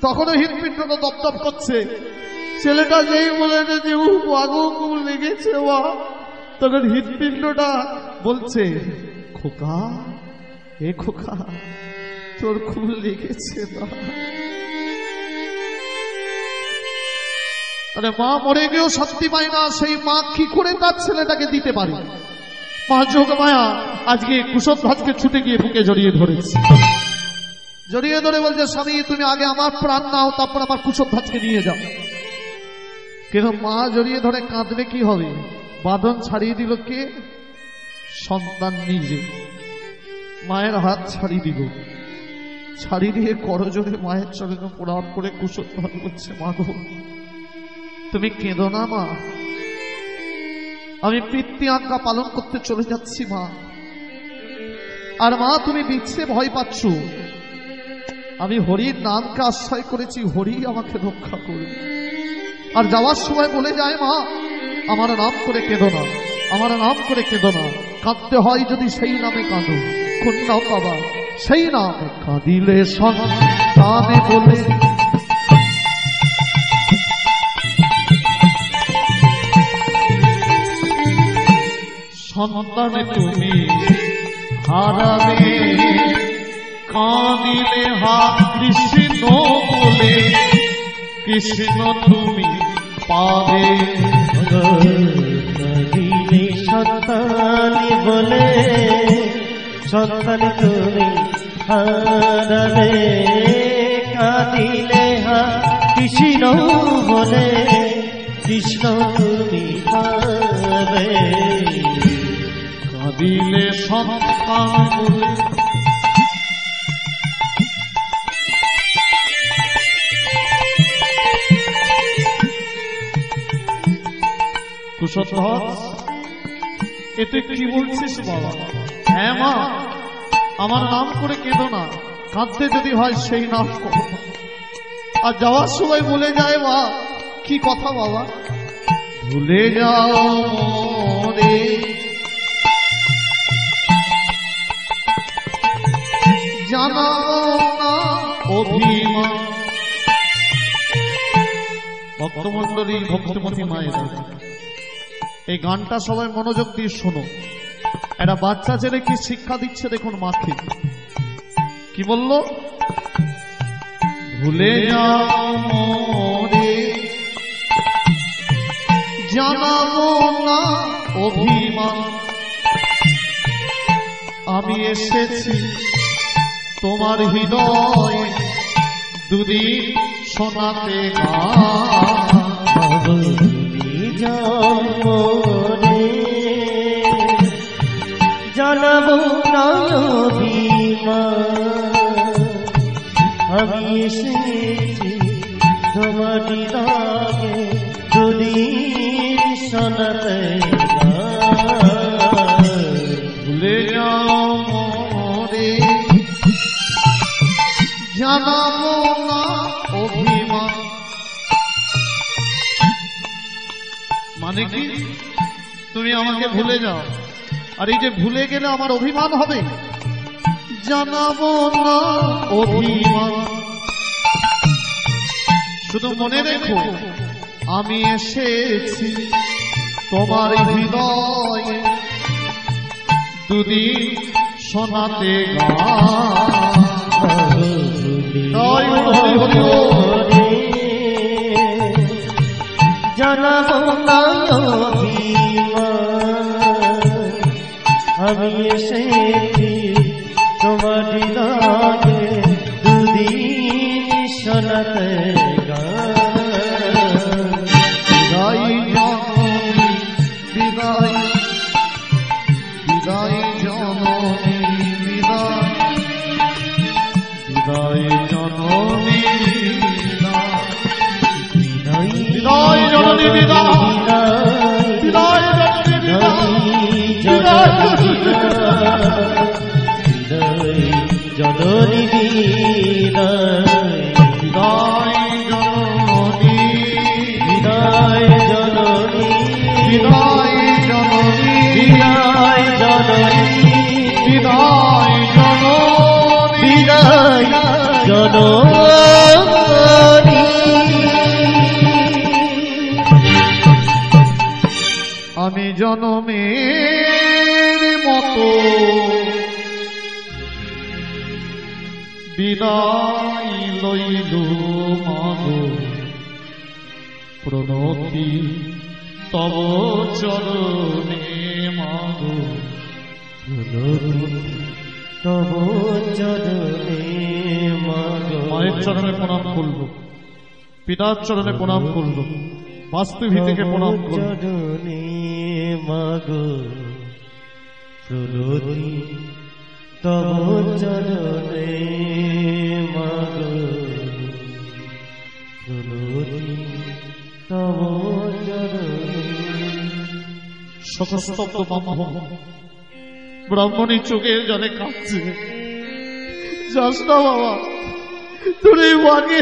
তখনও হৃৎপিণ্ডটা দপদপ করছে। ছেলেটা যেই বলে উঠেছে মাগো খুব লেগেছে মা, তখন হৃৎপিণ্ডটা বলছে খোকা, এ খোকা তোর খুব লেগেছে না। আরে মা মরে গিয়েও শান্তি পায় না, সেই মা কি করে তার ছেলেটাকে দিতে পারে? মা যোগ মায়া আজকে কুশধ্বজকে ছুটে গিয়ে বুকে জড়িয়ে ধরেছে, জড়িয়ে ধরে বলছে স্বামী তুমি আগে আমার প্রাণ নাও, তারপর আমার কুশধ্বজকে নিয়ে যাও। কিন্তু মা জড়িয়ে ধরে কাঁদলে কি হবে? বাঁধন ছাড়িয়ে দিল কে? সন্তান নিজে। মায়ের হাত ছাড়িয়ে দিল, ছাড়িয়ে দিয়ে করজোরে মায়ের চরণে প্রণাম করে কুশধ্বজ বলছে মা গো তুমি কেঁদো না মা, আমি পিতৃ আজ্ঞা পালন করতে চলে যাচ্ছি মা। আর মা তুমি বিচ্ছে ভয় পাচ্ছ, আমি হরির নামকে আশ্রয় করেছি, হরি আমাকে রক্ষা করবে। আর যাওয়ার সময় বলে যায় মা আমার নাম করে কেঁদো না, আমার নাম করে কেঁদো না, কাঁদতে হয় যদি সেই নামে কাঁদো। কোন নাম বাবা? সেই নামে কাঁদিলে সন্তানে বলে সন্তানে তুমি হারাবে, কাঁদিলে হা কৃষ্ণ বলে কৃষ্ণ তুমি পাবে। কাঁদিলে সন্তানে বলে সন্তান তুমি হারাবে, কাঁদিলে হা কৃষ্ণ বলে কৃষ্ণ তুমি পাবে। কাঁদিলে সন্তান বলে কুশধ্বজ এতে কি বলছিস বাবা? হ্যাঁ মা আমার নাম করে কেঁদো না, কাঁদতে যদি হয় সেই নাম করো। আর যাওয়ার সময় বলে যায় মা কি কথা বাবা? ভুলে যাও রে জানাও না অভিমান। ভক্তমন্ডলী ভক্তমতী মায়েরা এই গানটা সবাই মনোযোগ দিয়ে শোনো। একটা বাচ্চা ছেলে কি শিক্ষা দিচ্ছে দেখুন মাকে। কি বলল? ভুলে যাও রে জানাবো না অভিমান, আমি এসেছি তোমার হৃদয় দুদিন শোনাতে গান। জানাবো না আমি এসেছি তোমার হৃদয়ে দুদিন শোনাতে গান। ভুলে যাও রে জানাবো না অভিমান, মানে কি তুমি আমাকে ভুলে যাও, আর এই যে ভুলে গেলে আমার অভিমান হবে। জানাবো না অভিমান, শুধু মনে রেখো আমি এসেছি তোমার হৃদয়ে দুদিন শোনাতে গান। জানাবো না আমি এসেছি তোমার হৃদয়ে দুদিন শোনাতে গান। বিদায় বিদায় জননী বিদায়, বিদায় জননী বিদায়, বিদায় জননী বিদায়, বিদায় জননী বিদায়, বিদায় জননী বিদায়, বিদায় জননী বিদায় জননী জননী আমি জনমের মতো বিদায় লইল মাগো প্রণতি তব চরণে মাগো প্রণতি তব চরণে মাগো। মায়ের চরণে প্রণাম করল, পিতার চরণে প্রণাম করল, বাস্তুভিত্তিকে প্রণাম করল। চরণে মাগো প্রণতি তব চরণে মাগো প্রণতি তব চরণে। শতস্তব্ধ ব্রাহ্মণী চোখের জলে কাঁদছে। যাস না বাবা, তোর এই বাগে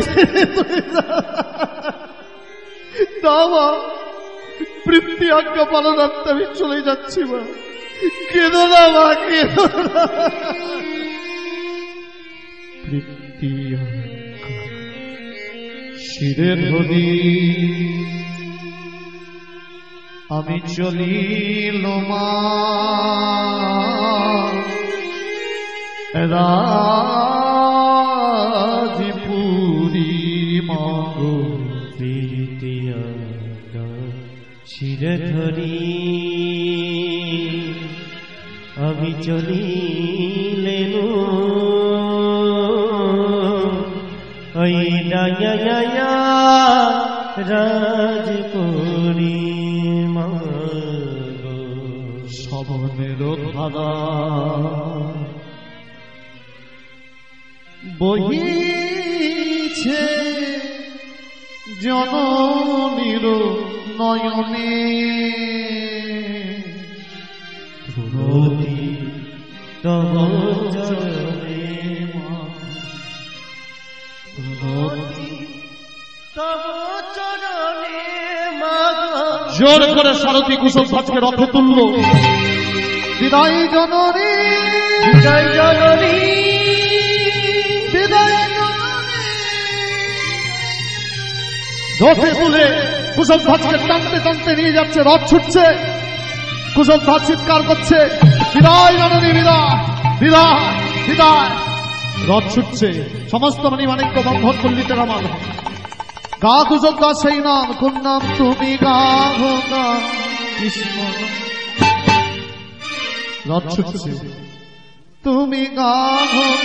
বাবা বৃত্তি আজ্ঞা পালনার্থে আমি চলে যাচ্ছি। মা কেঁদো না, মা কেঁদো না। বৃত্তি শিরে ধরি আমি চলিল মা রাজপুরী মাগো প্রীতিয়া শিরে ধরি আমি চলিলেন ওই ডায়া রাজপুরী মাগো। শবনের ধারা বহিছে জননীর নয়নে প্রণতি তব চরণে প্রণতি তব চরণে মাগো। জোর করে সারথি কুশল ধ্বজকে রথে তুলল। বিদায় জননী, বিদায় জননী, বিদায় জননী। রথে তুলে কুশল ধ্বজকে টানতে টানতে নিয়ে যাচ্ছে। রথ ছুটছে, কুশল ধ্বজ চিৎকার করছে, বিদায় জননী, বিদায়, বিদায়, বিদায়। রথ ছুটছে, সমস্ত মণিমাণিক্য বন্ধন পল্লীতের আমার। গা কুশল গা সেই নাম, কোন নাম তুমি গা গা কৃষ্ণ। রথ ছুটছে, তুমি গা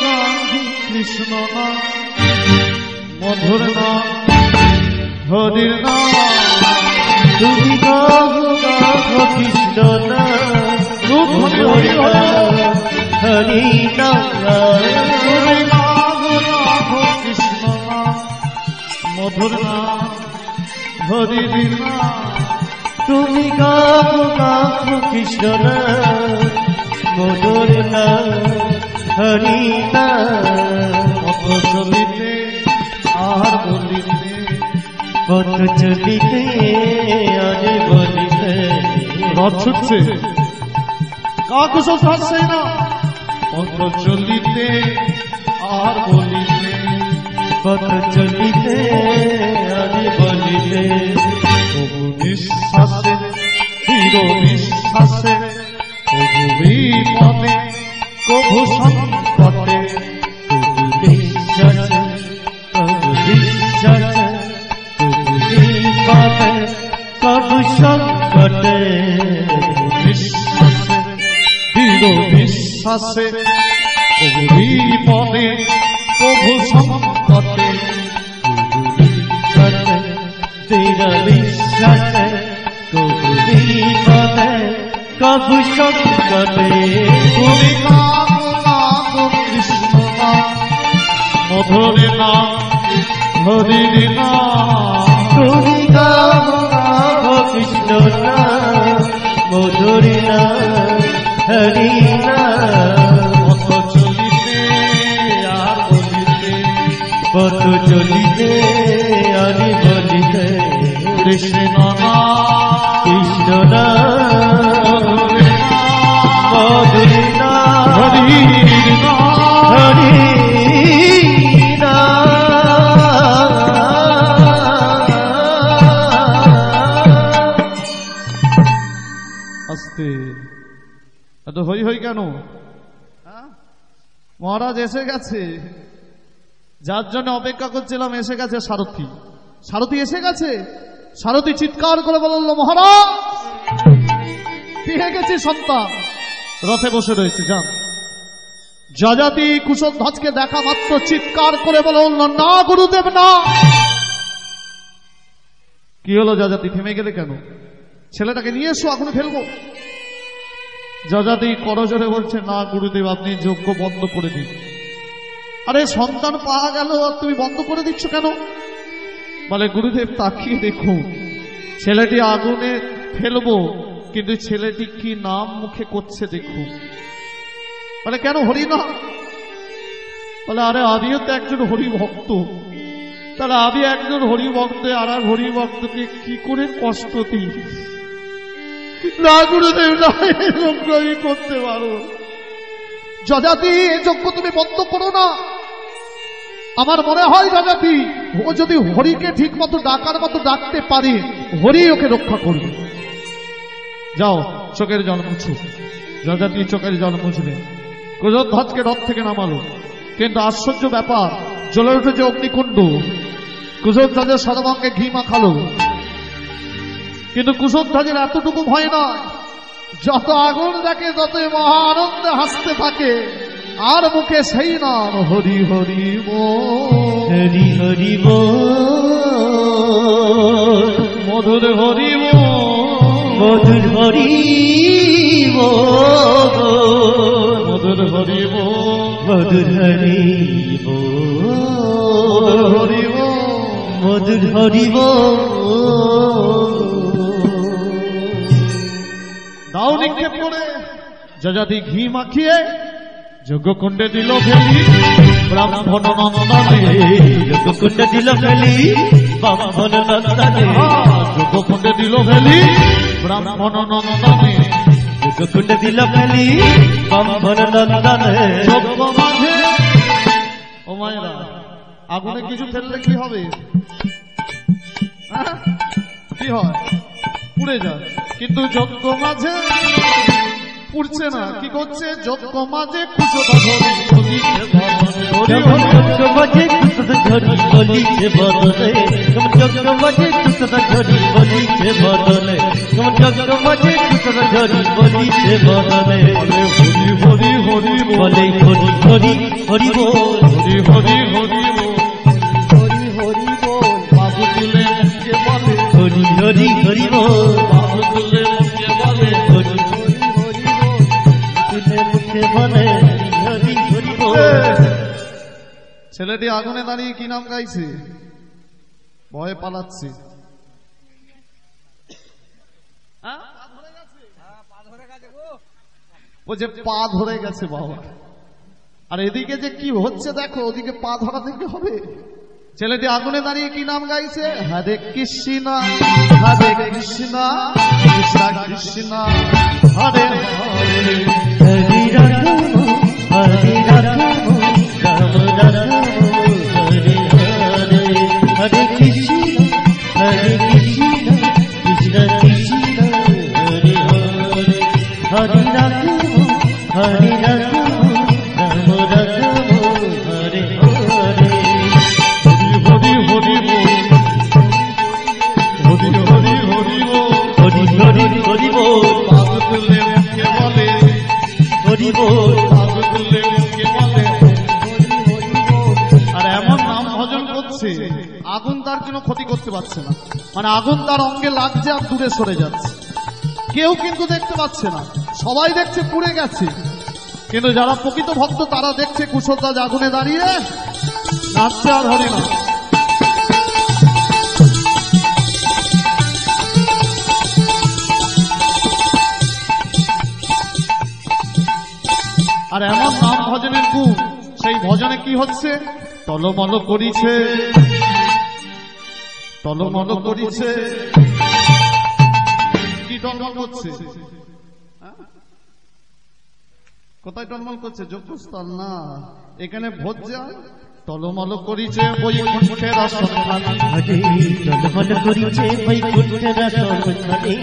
গা কৃষ্ণ নাম, মধুর নাম, হরির নাম। তুমি গাহো গাহো কৃষ্ণ নাম, হরি নাম, হরি নাম। তুমি গা গা কৃষ্ণ নাম, মধুর নাম, হরির নাম। তুমি গাহো গাহো কৃষ্ণ নাম, মধুর নাম, হরি নাম। পথ চলিতে আর বলিতে, পথ চলিতে আর বলিতে। রথ ছুটছে, গা কুশল ধ্বজ সেই নাম। পথ চলিতে আর বলিতে, পথ চলিতে আর বলিতে। প্রভু নিঃশ্বাসে দৃঢ় বিশ্বাসে, প্রভু বিপদে প্রভু সংকটে, প্রভু বিশ্বাসে, প্রভু বিশ্বাসে, প্রভু বিপদে, প্রভু সংকটে। বিশ্বাসে দৃঢ় বিশ্বাসে, প্রভু বিপদে প্রভু সংকটে, তেরা বিশ্বাসে, প্রভু বিপদে, প্রভু সংকটে। তুমি নাম নাম কৃষ্ণ নাম, মধুর নাম, হরির নাম। তুমি গাহো গাহো কৃষ্ণ নাম, মধুর নাম, হরি নাম। পথ চলিতে আর বলিতে, পথ চলিতে আর বলিতে। কৃষ্ণ নাম, কৃষ্ণ নাম, মধুর নাম, মধুর নাম, হরির নাম। হরি নাম। আস্তে এত হই হই কেন? মহারাজ এসে গেছে, যার জন্য অপেক্ষা করছিলাম এসে গেছে সারথি। সারথি এসে গেছে। সারথি চিৎকার করে বলল, মহারাজ পেয়ে গেছি সন্তান, রথে বসে রয়েছে। যান। যযাতি কুশধ্বজকে দেখা মাত্র চিৎকার করে বলল, না গুরুদেব না। কি হলো যযাতি, থেমে গেলে কেন? ছেলেটাকে নিয়ে এসো, আগুনে ফেলবো। যযাতি করজোরে বলছে, না গুরুদেব, আপনি যজ্ঞ বন্ধ করে দিন। আরে সন্তান পাওয়া গেল আর তুমি বন্ধ করে দিচ্ছ কেন? বলে, গুরুদেব তাকিয়ে দেখুন, ছেলেটি আগুনে ফেলবো, কিন্তু ছেলেটি কি নাম মুখে করছে দেখুন। বলে, কেন হরি না? বলে, আরে আমিও তো একজন হরি ভক্ত, তাহলে আমি একজন হরি ভক্ত আর এক হরি ভক্তকে কি করে কষ্ট দিই? না গুরুদেব না, এই যজ্ঞ আমি করতে পারো। যযাতি, এই যজ্ঞ তুমি বন্ধ করো না। আমার মনে হয় যযাতি, ও যদি হরিকে ঠিক মতো ডাকার মতো ডাকতে পারে, হরি ওকে রক্ষা করবে। যাও, চোখের জল মুছো। যযাতি চোখের জল মুছবে। কুশধ্বজকে রথ থেকে নামালো, কিন্তু আশ্চর্য ব্যাপার, জ্বলে উঠেছে অগ্নিকুণ্ড। কুশধ্বজের সর্বাঙ্গে ঘি মাখালো, কিন্তু কুশধ্বজের এতটুকু ভয় নয়। যত আগুন দেখে ততই মহা আনন্দে হাসতে থাকে, আর মুখে সেই নাম হরি হরি বল, হরি হরি বল, মধুর হরি বল, মধুর হরি বল, মধুর হরি বল, মধুর হরি বল, মধুর হরি বল, মধুর হরি বল। দাও নিক্ষেপ করে যযাতি ঘি মাখিয়ে যজ্ঞকুণ্ডে দিল ফেলি, ব্রাহ্মণ নন্দনে যজ্ঞকুণ্ডে দিল ফেলি, ব্রাহ্মণ নন্দনে যজ্ঞকুণ্ডে দিল ফেলি, ব্রাহ্মণ নন্দনে যজ্ঞকুণ্ডে দিল ফেলি, ব্রাহ্মণ নন্দনে। যজ্ঞ মাঝে, ও মায়েরা, আগুনে কিছু ফেললে কি হবে? কি হয়? পুড়ে যায়। কিন্তু যজ্ঞ মাঝে পুড়ছে না, কি করছে? যজ্ঞ মাঝে কুশধ্বজ যজ্ঞ মাঝে কুশধ্বজ বলিছে বদলে, যজ্ঞ মাঝে কুশধ্বজ বলিছে বদলে, যজ্ঞ মাঝে কুশধ্বজ বলিছে বদলে। হরি হরি হরি বলে হরি হরি হরি বল, হরি হরি হরি হরি হরি বল। বাবু তুলে মুখে বলে, হরি হরি হরি বল, বাবু তুলে মুখে বলে, হরি হরি হরি বল, তুলে মুখে বলে হরি হরি বল। ছেলেটি আগুনে দাঁড়িয়ে কি নাম গাইছে? ভয়ে পালাচ্ছে। ও যে পা ধরে গেছে বাবা। আর এদিকে যে কি হচ্ছে দেখো, ওদিকে পা ধরা থেকে হবে। ছেলেটি আগুনে দাঁড়িয়ে কি নাম গাইছে? হরে কৃষ্ণ হরে কৃষ্ণ কৃষ্ণ কৃষ্ণ হরে হরে, হরি রাম হরি রাম রাম রাম হরে হরে, হরে কৃষ্ণ কৃষ্ণ কৃষ্ণ হরে হরে, হরে রাম হরে রাম রাম রাম হরে হরে। হরি হরি হরি বল, হরি হরি হরি বল, হরি হরি হরি বল, বাবু তুলে মুখে বলে, হরি বল, বাবু তুলে মুখে বলে। আর এমন নাম ভজন করছে, আগুন তার কোনো ক্ষতি করতে পারছে না। মানে আগুন তার অঙ্গে লাগছে আর দূরে সরে যাচ্ছে, কেউ কিন্তু দেখতে পাচ্ছে না। সবাই দেখছে পুড়ে গেছে, কিন্তু যারা প্রকৃত ভক্ত তারা দেখছে কুশধ্বজ আগুনে দাঁড়িয়ে নাচছে আর হরিনাম। আর এমন নাম ভজনের গুণ, সেই ভজনে কি হচ্ছে? টলমল করিছে, টলমল করিছে। কি টলমল করছে? কোথায় টলমল করছে? যোগ্যস্থল না, এখানে ভোজ যায় টলমল করিছে বৈকুণ্ঠের সন্ধানে হরে টলমল করিছে বৈকুণ্ঠের সন্ধানে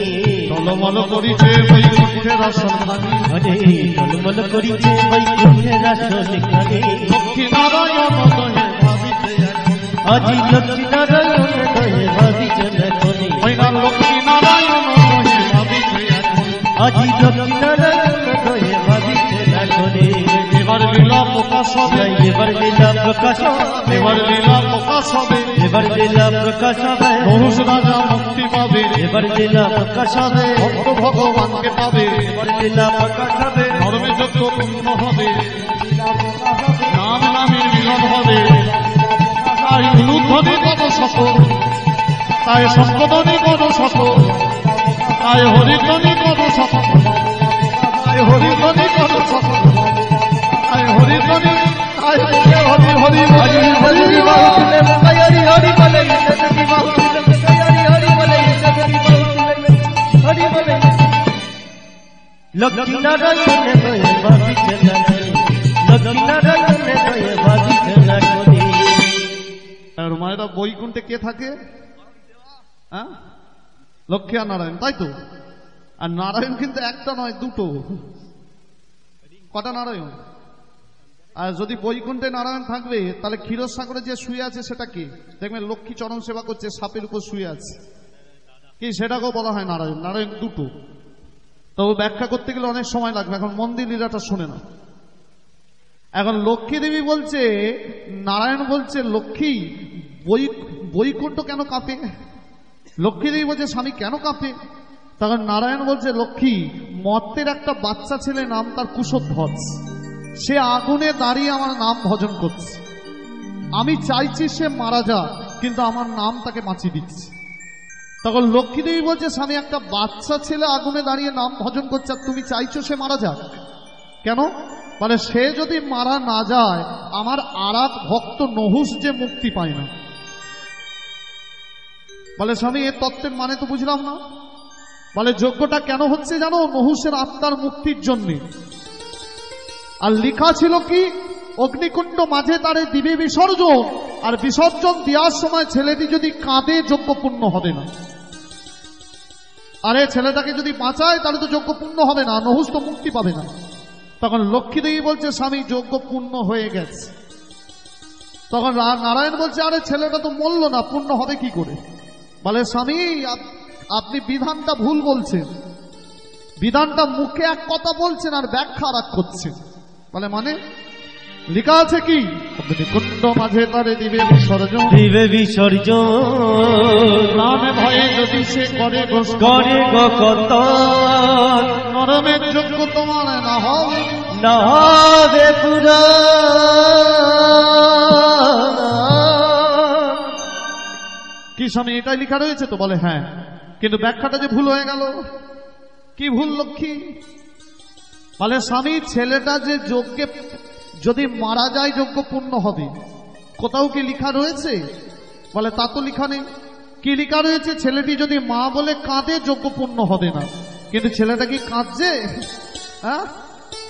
টলমল করিছে বৈকুণ্ঠের সন্ধানে হরে টলমল করিছে বৈকুণ্ঠের সন্ধানে লক্ষ্মী নারায়ণ দহে ভাবিতে এখন আজি লক্ষ্মী নারায়ণ দয়ে ভাবিছে দেখনে ওই না লক্ষ্মী নারায়ণ দহে ভাবিতে এখন আজি লক্ষ্মী নারায়ণ দয়ে ভাবিছে দেখনে এবার লীলা প্রকাশ হবে এবার লীলা প্রকাশ হবে এবার লীলা প্রকাশ হবে এবার লীলা প্রকাশ হবে নহুষ রাজা মুক্তি পাবে এবার লীলা প্রকাশ হবে ভক্ত ভগবানকে পাবে এবার লীলা প্রকাশ হবে ধর্মে যজ্ঞ পূর্ণ হবে নাম নামের মিলন হবে তাই উলুধ্বনি কত সফল তাই শঙ্কধ্বনি কত সফল তাই হরিধ্বনি কত সফল তাই হরিধ্বনি কত সফল তাই হরিধ্বনি তাই হরি হরি হরি হরি হরি হরি বলে হরি হরি বলে হরি বলে লক্ষ্মী নারায়ণ দয়ে ভাবিছে দেখনে লক্ষ্মী নারায়ণ দয়ে ভাবিছে দেখনে আর মায়েরা বৈকুণ্ঠে কে থাকে? হ্যাঁ, লক্ষ্মী আর নারায়ণ, তাই তো? আর নারায়ণ কিন্তু একটা নয়, দুটো। কটা নারায়ণ? আর যদি বৈকুণ্ঠে নারায়ণ থাকবে তাহলে ক্ষীরসাগরে যে শুয়ে আছে সেটা কি? দেখবেন লক্ষ্মী চরণ সেবা করছে, সাপের উপর শুয়ে আছে, কি সেটাকেও বলা হয় নারায়ণ। নারায়ণ দুটো, তবে ব্যাখ্যা করতে গেলে অনেক সময় লাগবে। এখন মন্দির লীলাটা শুনে না। এখন লক্ষ্মী দেবী বলছে, নারায়ণ বলছে লক্ষ্মী বৈকুণ্ঠ কেন কাঁপে? লক্ষ্মী দেবী বলছে স্বামী কেন কাঁপে? তখন নারায়ণ বলছে লক্ষ্মী, মর্তের একটা বাচ্চা ছেলে, নাম তার কুশধ্বজ, সে আগুনে দাঁড়িয়ে আমার নাম ভজন করছে। আমি চাইছি সে মারা যাক, কিন্তু আমার নাম তাকে বাঁচিয়ে দিচ্ছে। তখন লক্ষ্মী দেবী বলছে স্বামী, একটা বাচ্চা ছেলে আগুনে দাঁড়িয়ে নাম ভজন করছে, আর তুমি চাইছো সে মারা যাক কেন? বলে সে যদি মারা না যায়, আমার আরাক ভক্ত নহুষ যে মুক্তি পায় না। বলে স্বামী, এর তত্ত্বের মানে তো বুঝলাম না। বলে যজ্ঞটা কেন হচ্ছে জানো? নহুষের আত্মার মুক্তির জন্যে। আর লেখা ছিল কি, অগ্নিকুণ্ড মাঝে তারে দিবে বিসর্জন, আর বিসর্জন দেওয়ার সময় ছেলেটি যদি কাঁদে যজ্ঞ পূর্ণ হবে না। আরে ছেলেটাকে যদি বাঁচায় তাহলে তো যজ্ঞ পূর্ণ হবে না, নহুষ তো মুক্তি পাবে না। তখন লক্ষ্মী দেবী বলছে স্বামী, যজ্ঞ পূর্ণ হয়ে গেছে। তখন নারায়ণ বলছে, আরে ছেলেটা তো মরল না, পূর্ণ হবে কি করে? বলে স্বামী, আপনি বিধানটা ভুল বলছেন। বিধানটা মুখে এক কথা বলছেন আর ব্যাখ্যা আর এক করছেন। বলে মানে? লেখা আছে কি, অগ্নিকুণ্ড মাঝে তারে দিবে বিসর্জন, দিবে বিসর্জন, প্রাণে ভয়ে যদি সে করে করে কত নরমের যোগ্য তোমার না হবে, না হবে পুরা। কি স্বামী এটাই লেখা রয়েছে তো? বলে হ্যাঁ, কিন্তু ব্যাখ্যাটা যে ভুল হয়ে গেল। কি ভুল লক্ষ্মী? বলে স্বামী, ছেলেটা যে যজ্ঞে যদি মারা যায় যজ্ঞ পূর্ণ হবে, কোথাও কি লেখা রয়েছে? বলে তা তো লেখা নেই। কি লেখা রয়েছে? ছেলেটি যদি মা বলে কাঁদে যজ্ঞ পূর্ণ হবে না। কিন্তু ছেলেটা কি কাঁদছে? হ্যাঁ,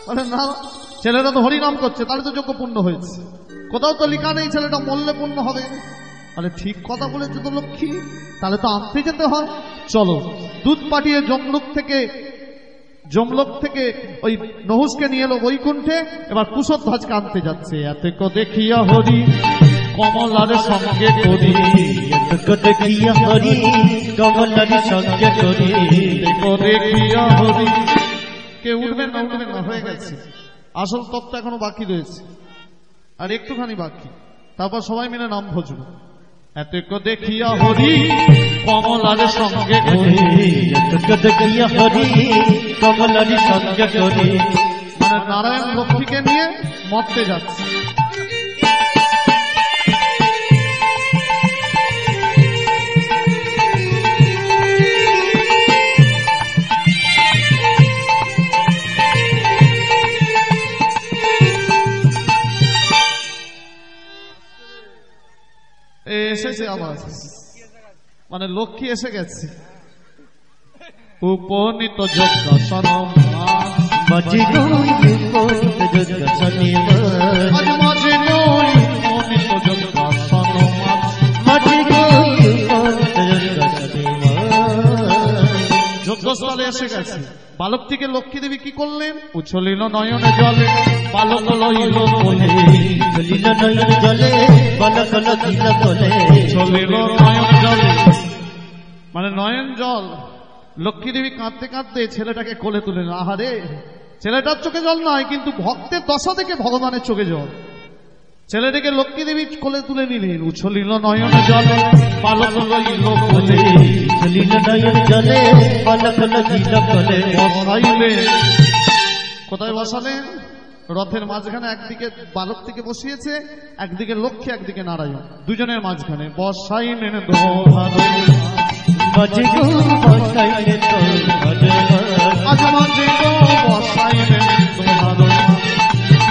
বলে না, ছেলেটা তো হরিনাম করছে, তাহলে তো যজ্ঞ পূর্ণ হয়েছে। কোথাও তো লেখা নেই ছেলেটা মরলে পূর্ণ হবে। বলে ঠিক কথা বলেছে তো লক্ষ্মী, তাহলে তো আনতে যেতে হয়। চলো, দুধ পাঠিয়ে জমলোক থেকে ওই নহুষকে নিয়ে এলো বৈকুণ্ঠে। এবার কুশধ্বজকে আনতে যাচ্ছে। এতক দেখিয়া হরি কমলার সঙ্গে করি, এতক দেখিয়া হরি কমলার সঙ্গে করি, এতক দেখিয়া হরি। কে উঠবেন না, উঠবেন না, হয়ে গেছে। আসল তত্ত্ব এখনো বাকি রয়েছে, আর একটুখানি বাকি, তারপর সবাই মিলে নাম ভজব। এতক দেখিয়া হরি কমলার সঙ্গে করি, এতক দেখিয়া হরি কমলার সঙ্গে করি। মানে নারায়ণ লক্ষ্মীকে নিয়ে মরতে যাচ্ছে। এসেছে আবার, মানে লক্ষ্মী এসে গেছে। উপনীত যজ্ঞ সনমাস, মাঝে নই উপনীত যজ্ঞ সনমাস, মাঝে নই উপনীত কুশস্থলে এসে গেছে। বালকটিকে লক্ষ্মী দেবী কি করলেন? উছলিল নয়নে জলে বালক লইল কোলে, চলিল নয়ন জলে বালক লইল কোলে, উছলিল নয়ন জলে মানে নয়ন জল। লক্ষ্মী দেবী কাঁদতে কাঁদতে ছেলেটাকে কোলে তুলে নিলেন। আহারে, ছেলেটার চোখে জল নয়, কিন্তু ভক্তের দশা থেকে ভগবানের চোখে জল। ছেলেটাকে লক্ষ্মী দেবী কোলে তুলে নিলেন। উছলিল নয়ন জলে বালক লইল কোলে, চলিল নয়ন জলে বালক লইল কোলে, বসাইলেন। কোথায় বসালেন? রথের মাঝখানে। একদিকে বালকটিকে বসিয়েছে, একদিকে লক্ষ্মী, একদিকে নারায়ণ, দুজনের মাঝখানে বসাইলেন। মাঝে গো বসাইলেন আজ মাঝে গো বসাইলেন,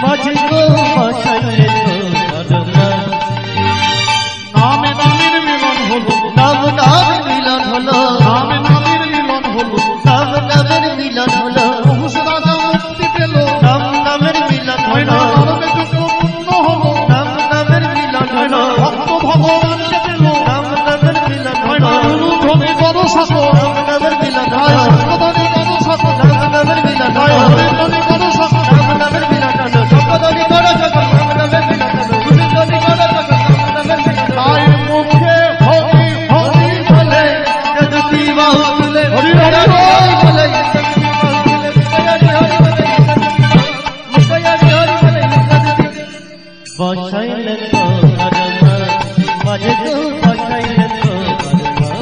মাঝে গো বসাইলেন, নামে নামের মিলন হলো, নাম নামের মিলন হলো, নামে নামের মিলন হলো, নাম নামের মিলন হলো, বহু রাজা মুক্তি পেল, নাম নামের মিলন হলো, পূর্ণ হলো, নাম নামের মিলন হলো, ভক্ত ভগবানকে পেল, নাম নামের মিলন হলো, ধনী করো সকল, নাম নামের মিলন হলো, ধনী করো সকল, নাম নামের মিলন হলো, ধনী করো সকল, নাম নামের মিলন হলো, সকলই করো সকল, নাম নামের মিলন হলো, সকলই করো সকল, নাম নামের মিলন হলো, তাই মুখে হরি হরি বলে, জগতি বাহু তুলে হরি হরি হরি বলে, জগতি বাহু তুলে মুখয়ারি হরি বলে, মুখয়ারি হরি বলে, বসাইলেন তো আরমা, মাঝে তো বসাইলেন তো আরমা,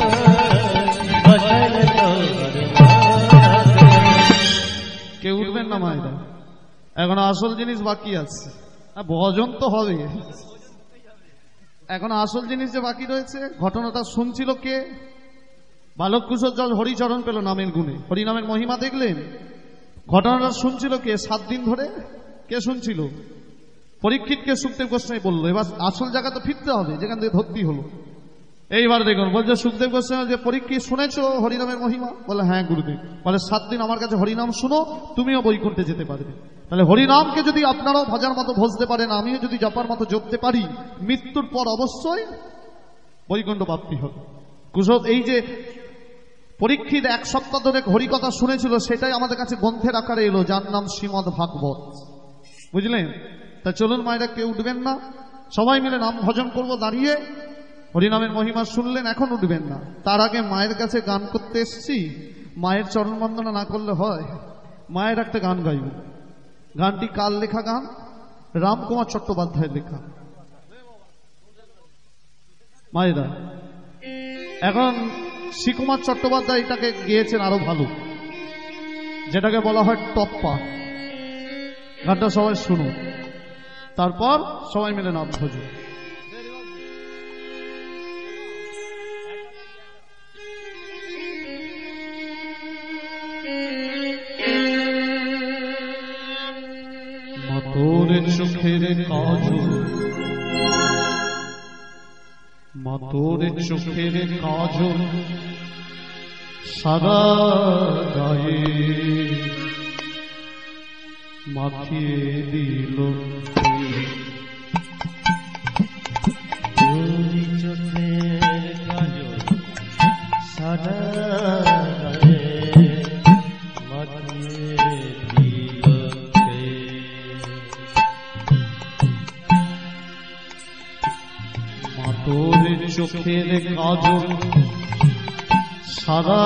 বসাইলেন তো আরমা। কেউ উঠবেন না মায়েরা, এখন আসল জিনিস বাকি আছে। ভজন তো হবে, এখন আসল জিনিস যে বাকি রয়েছে। ঘটনাটা শুনছিল কে? বালক কুশল হরিচরণ পেল নামের গুণে, হরিনামের মহিমা দেখলেন। ঘটনাটা শুনছিল কে 7 দিন ধরে? কে শুনছিল? পরীক্ষিতকে সুখদেব গোস্বামী বললো। এবার আসল জায়গা তো ফিরতে হবে, যেখান থেকে ধরতি হলো। এইবার দেখুন, বলছে সুখদেব গোস্বামী যে পরীক্ষিত শুনেছো হরিনামের মহিমা? বলে হ্যাঁ গুরুদেব। বলে 7 দিন আমার কাছে হরিনাম শুনো, তুমিও বৈকুণ্ঠে যেতে পারবে। তাহলে হরিনামকে যদি আপনারাও ভাজার মতো ভজতে পারেন, আমিও যদি জপার মতো জপতে পারি, মৃত্যুর পর অবশ্যই বৈকুণ্ঠ প্রাপ্তি হবে। কুশল এই যে পরীক্ষিত 1 সপ্তাহ ধরে হরিকথা শুনেছিল, সেটাই আমাদের কাছে গ্রন্থের আকারে এলো, যার নাম শ্রীমদ্ ভাগবত। বুঝলেন? তা চলুন মায়েরা, কেউ উঠবেন না, সবাই মিলে নাম ভজন করবো দাঁড়িয়ে। হরিনামের মহিমা শুনলেন, এখন উঠবেন না। তার আগে মায়ের কাছে গান করতে এসছি, মায়ের চরণ বন্দনা না করলে হয়? মায়ের একটা গান গাইব। গানটি কার লেখা গান? রামকুমার চট্টোপাধ্যায়ের লেখা। মায়েরা, এখন শ্রীকুমার চট্টোপাধ্যায় এটাকে গেয়েছেন আরো ভালো, যেটাকে বলা হয় টপ্পা। গানটা সবাই শুনুন, তারপর সবাই মিলে নাম ভজন। মাতোর চোখের কাজল, মাতোর চোখের কাজল সারা গায়ে মাখিয়ে দিল, চোখের কাজল সারা গায়ে মাখিয়ে দিল, মাতোর চোখের কাজল সারা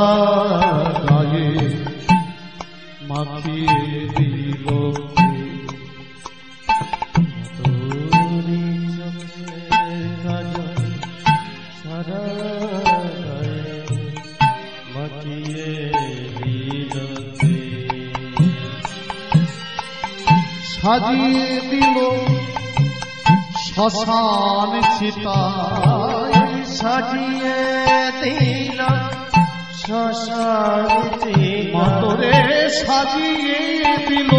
গায়ে মাখিয়ে দিল, সারা গায়ে মাখিয়ে দিল, সাজিয়ে দিল শ্মশান চিতায়, সাজিয়ে দিল শ্মশান মাতরে সাজিয়ে দিল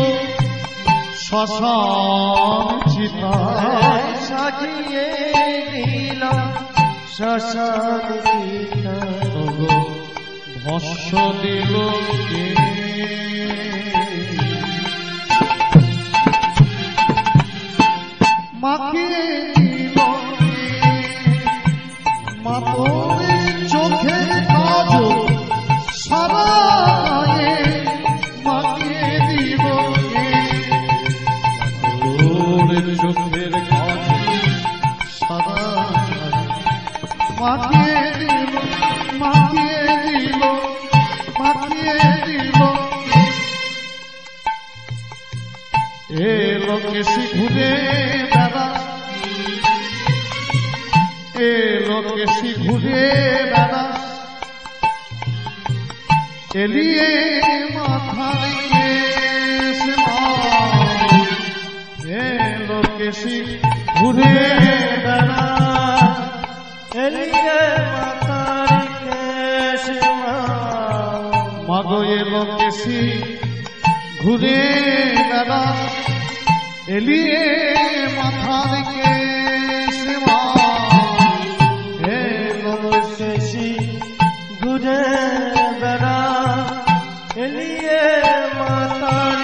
শ্মশান চিতায়, সাজিয়ে দিল শ্মশান ভস্য দিল কে? মাখিয়ে দিল মাতরে চোখের কাজল সারা এলিয়ে মাথার কেশ এলো কেশি ঘুরে বেড়া এলিয়ে মাথার কেশ মাগো এলো কেশি ঘুরে বেড়া এলিয়ে মাথার কেশ এলো কেশি ঘুরে বেড়া এলিয়ে মাথার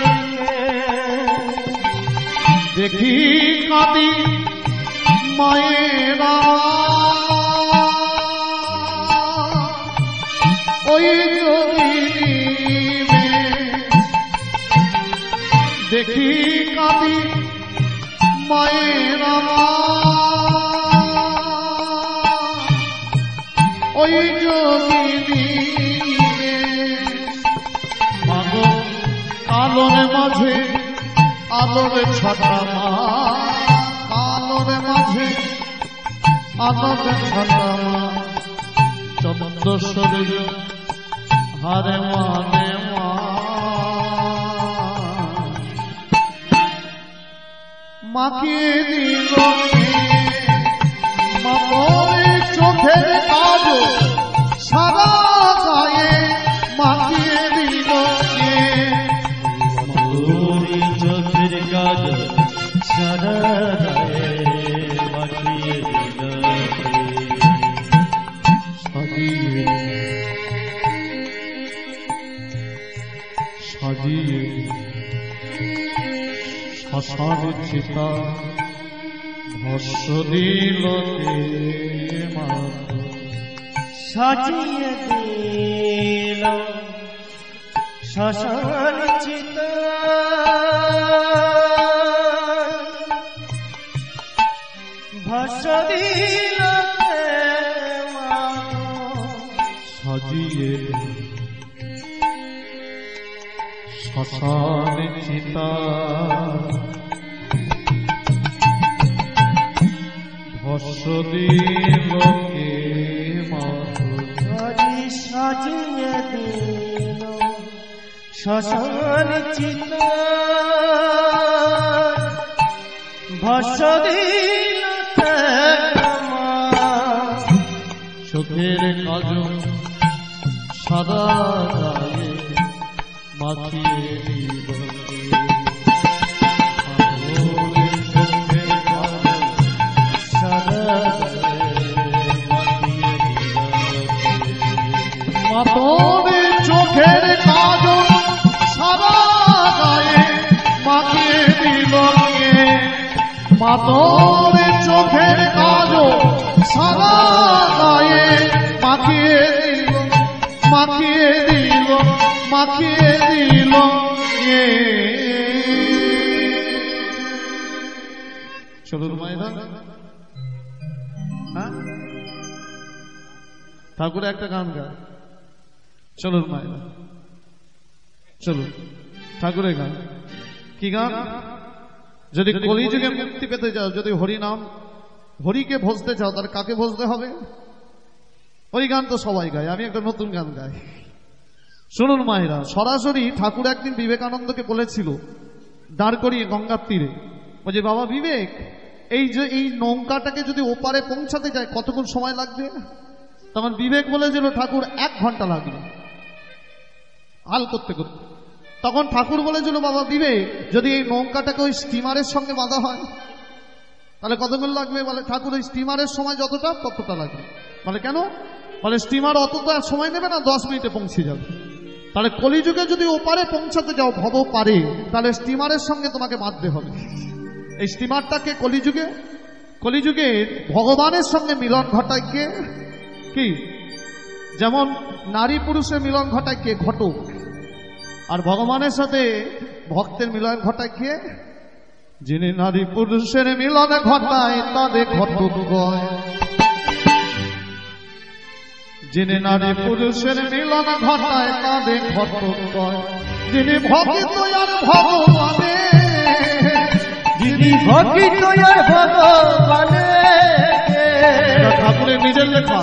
দেখি কাঁদি মায়েরা ওই যোগিনী দেখি কাঁদি মায়েরা ওই যোগিনী মাগো কালোর মাঝে আলোর ছটা মা আলোর মাঝে আলোর ছটা মা চন্দ্র সূর্য হারে মানে মা মাকে দিল মাকে চোখের কাজ সারা গায়ে মাকে দিল চোখের কাজ সারা গায়ে মাখিয়ে দিল সাজিয়ে শ্মশান চিতা ভস্য দিল সাজিয়ে দিল শ্মশান চিতা ভস্য দিল সাজিয়ে শ্মশান চিতা ভস্য দিল সাজিয়ে দিল শ্মশান চিতা ভস্য দিল চোখের কাজ সাদা গায়ে মাখিয়ে দিল মাতরে চোখের কাজ সারা গায়ে মাখিয়ে দিল মাতরে চোখের কাজ সারা গায়ে মাখিয়ে দিল মাখিয়ে দিল মাখিয়ে দিল চলুন মায়েরা হ্যাঁ ঠাকুর একটা গান গায় চলুন মায়েরা চলুন ঠাকুরের গান কি গান যদি কলিযুগে মুক্তি পেতে চাও যদি হরি নাম হরিকে ভজতে চাও তাহলে কাকে ভজতে হবে ওই গান তো সবাই গায় আমি একটা নতুন গান গাই শুনুন মায়েরা সরাসরি ঠাকুর একদিন বিবেকানন্দকে বলেছিল দাঁড় করিয়ে গঙ্গার তীরে বলছে বাবা বিবেক এই যে এই নৌকাটাকে যদি ওপারে পৌঁছাতে যায় কতক্ষণ সময় লাগবে তখন বিবেক বলেছিল ঠাকুর 1 ঘন্টা লাগবে হাল করতে করতে তখন ঠাকুর বলেছিল বাবা বিবেক যদি এই নৌকাটাকে ওই স্টিমারের সঙ্গে বাঁধা হয় তাহলে কতক্ষণ লাগবে বলে ঠাকুর ওই স্টিমারের সময় যতটা ততটা লাগবে বলে কেন বলে স্টিমার অতটা সময় নেবে না 10 মিনিটে পৌঁছে যাবে তাহলে কলিযুগে যদি ওপারে পৌঁছাতে যাও ভব পারে তাহলে স্টিমারের সঙ্গে তোমাকে বাঁধতে হবে এই স্টিমারটাকে কলিযুগে ভগবানের সঙ্গে মিলন ঘটায় কে কি যেমন নারী পুরুষের মিলন ঘটায় কে ঘটক আর ভগবানের সাথে ভক্তের মিলন ঘটায় কে যিনি নারী পুরুষের মিলন ঘটায় তাদের ঘটক কয় যিনি নারী পুরুষের মিলন ঘটায় তাদের ঘটক কয় যিনি ভক্ত আর ভগবানে যিনি ভক্ত আর ভগবানে ঠাকুরের নিজের লেখা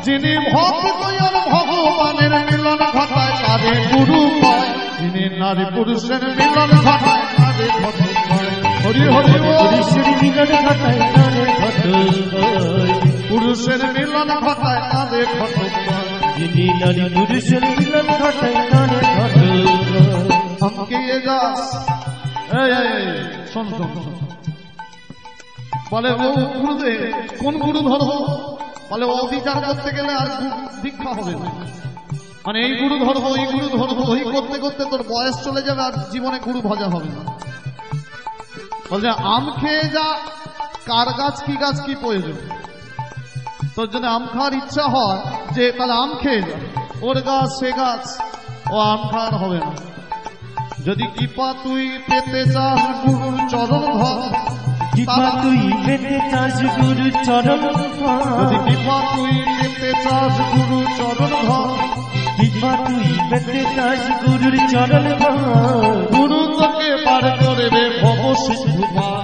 যিনি ভক্ত আর ভগবানের মিলন ঘটায় তারে গুরু কয়, যিনি নারী পুরুষের মিলন ঘটায় তারে ঘটক কয়। হরি হরি বল। পুরুষের মিলন ঘটায় তারে ঘটক কয়, পুরুষের মিলন ঘটায় তারে ঘটক কয়। যিনি নারী পুরুষের মিলন ঘটায় তারে ঘটক কয়। আমকে এ গাছ শোন শোন শোন। বলে ও গুরুদেব কোন গুরু ধরবো? বলে অবিচার করতে গেলে আর দীক্ষা হবে না, মানে এই গুরু ধরবো এই গুরু ধরবো ওই করতে করতে তোর বয়স চলে যাবে আর জীবনে গুরু ভজা হবে না। বলছে আম খেয়ে যা, কার গাছ কি গাছ কি প্রয়োজন? তোর যদি আম খাওয়ার ইচ্ছা হয় যে তাহলে আম খেয়ে যা, ওর গাছ সে গাছ, ও আম খাওয়ার হবে না। যদি কৃপা তুই পেতে চাস গুরুর চরণ ধর, কৃপা তুই পেতে চাস গুরুর চরণ ধর, যদি কৃপা তুই পেতে চাস গুরু চরণ ধর, কৃপা তুই পেতে চাস গুরুর চরণ ধর। গুরু তোকে পার করবে ভব সিন্ধু পার,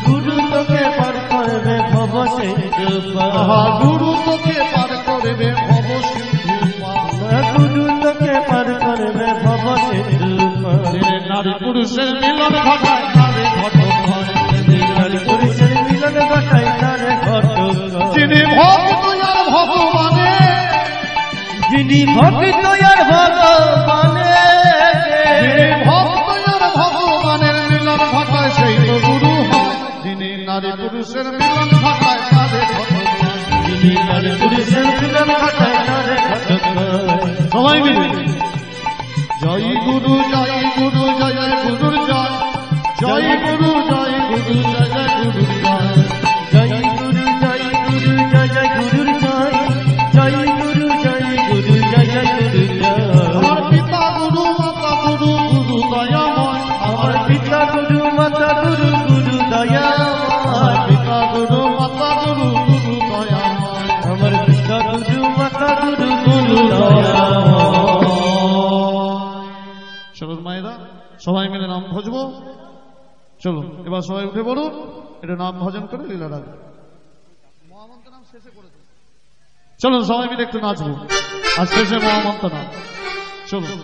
গুরু তোকে পার করবে ভব সিন্ধু পার, গুরু তোকে পার করবে ভব সিন্ধু পার, গুরু তোকে পার করবে ভব সিন্ধু পার। নারী পুরুষের মিলন ঘটায় তারে ঘটক হয়, নারী পুরুষের মিলন ঘটায় তারে ঘটক কয়। যিনি ভক্ত আর ভগবানে, যিনি ভক্ত আর ভগবানে, যিনি ভক্ত আর ভগবানের মিলন ঘটায় সেই তো গুরু হয়। যিনি নারী পুরুষের মিলন ঘটায় তারে ঘটক হয়। যিনি নারী পুরুষের মিলন ঘটায় তারে ঘটক কয়। সবাই মিলে জয় গুরু জয় গুরু জয় জয় গুরুর জয়, জয় গুরু জয় গুরু জয় জয় গুরুর জয়, জয় গুরু জয় গুরু জয় জয় গুরুর জয়, জয় গুরু জয় গুরু জয় জয় গুরুর জয়। আমার পিতা গুরু মাতা গুরু গুরু দয়াময়, আমার পিতা গুরু মাতা গুরু গুরু দয়াময়, পিতা গুরু মাতা গুরু গুরু দয়াময়, আমার পিতা গুরু মাতা গুরু গুরু দয়াময়। চলুন মায়েরা সবাই মিলে নাম ভজবো। চলুন এবার সবাই উঠে পড়ুন, এটা নাম ভজন করে লীলা রাখবো। মহামন্ত্র নাম শেষে করে দেব। চলুন সবাই মিলে একটু নাচবো, আজ শেষে মহামন্ত্র নাম। চলুন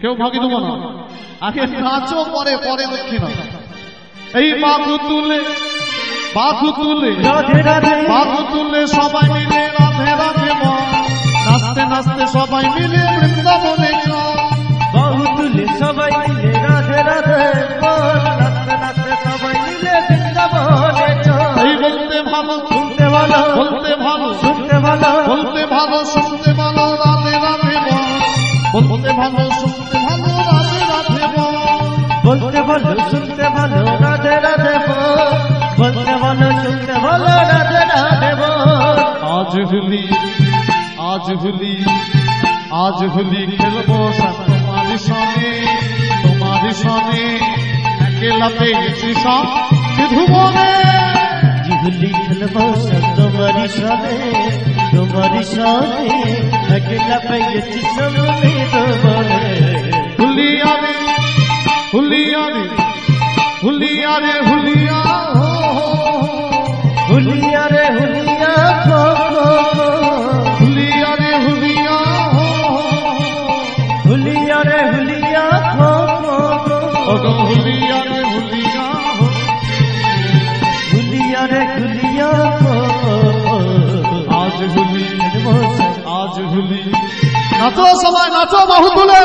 কেউ ভাগি দেবো না, আগে নাচো পরে পরে দক্ষিণা। এই বাঘু তুলে বাঘু তুলে রাধে রাধে বাঘু তুলে সবাই মিলে রাধে রাধে বল, নাচতে নাচতে সবাই মিলে বৃন্দাবনে চল। বাহু তুলে সবাই মিলে রাধে রাধে বল, নাচতে নাচতে সবাই মিলে বৃন্দাবনে চল। এই বলতে ভালো শুনতে ভালো বলতে ভালো শুনতে ভালো বলতে ভালো শুনতে ভালো রাধে রাধে বল, বলতে ভালো শুনতে ভালো রাধে রাধে বল, বলতে ভালো শুনতে ভালো রাধে রাধে বল, বলতে ভালো শুনতে ভালো রাধে রাধে বল। আজ হুলি আজ হুলি আজ হুলি খেলবো সব তোমার সঙ্গে, তোমার সঙ্গে একলা পেয়েছি সব বিধুবনে। ঝুলি খেলবো সব তোমারি সাথে, তোমারি সাথে একলা পেয়েছি সব বিধুবনে। হুলিয়া রে হুলিয়া রে হুলিয়া রে হুলিয়া হো হো, হুলিয়া রে হুলিয়া খো খো খো, হুলিয়া রে হুলিয়া হো হো, হুলিয়া রে হুলিয়া খো খো খো, ওগো হুলিয়া রে হুলিয়া হো, হুলিয়া রে হুলিয়া খো খো খো। আজ হুলি খেলবো সব আজ হুলি। নাচো সবাই নাচো বাহু তুলে।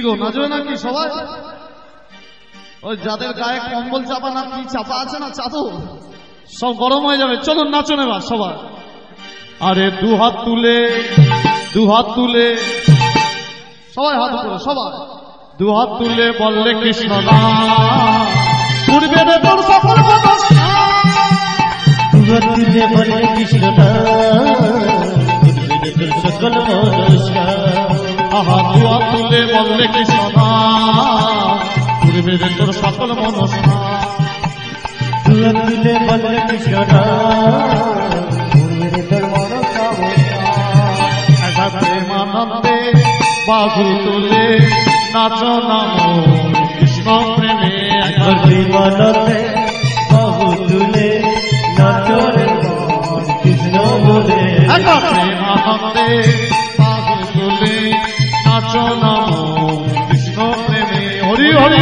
গো নাচবে নাকি সবাই? ওই যাদের গায়ে কম্বল চাপা না কি চাপা আছে না চাদর, সব গরম হয়ে যাবে। চলুন নাচুন এবার সবাই। আরে দু হাত তুলে সবাই হাত উপরে, সবাই দু হাত তুলে বললে কৃষ্ণ নাম, পূর্বে রে তোর সকল মনস্কামনা। দু হাত তুলে বললে কৃষ্ণ নাম, পূর্বে রে তোর সকল মনস্কামনা। আহা দু হাত তুলে বললে কৃষ্ণ নাম, পূর্বে রে তোর সকল মনস্কামনা। দু হাত তুলে বললে কৃষ্ণ নাম, পূর্বে রে তোর মনস্কামনা। প্রেমানন্দে বাহু তুলে নাচো নামো কৃষ্ণ প্রেমে। প্রেমানন্দে বাহু তুলে নাচো রে মন কৃষ্ণ বলে। প্রেমানন্দে বাহু তুলে নাচো নামো কৃষ্ণ প্রেমে। হরি হরি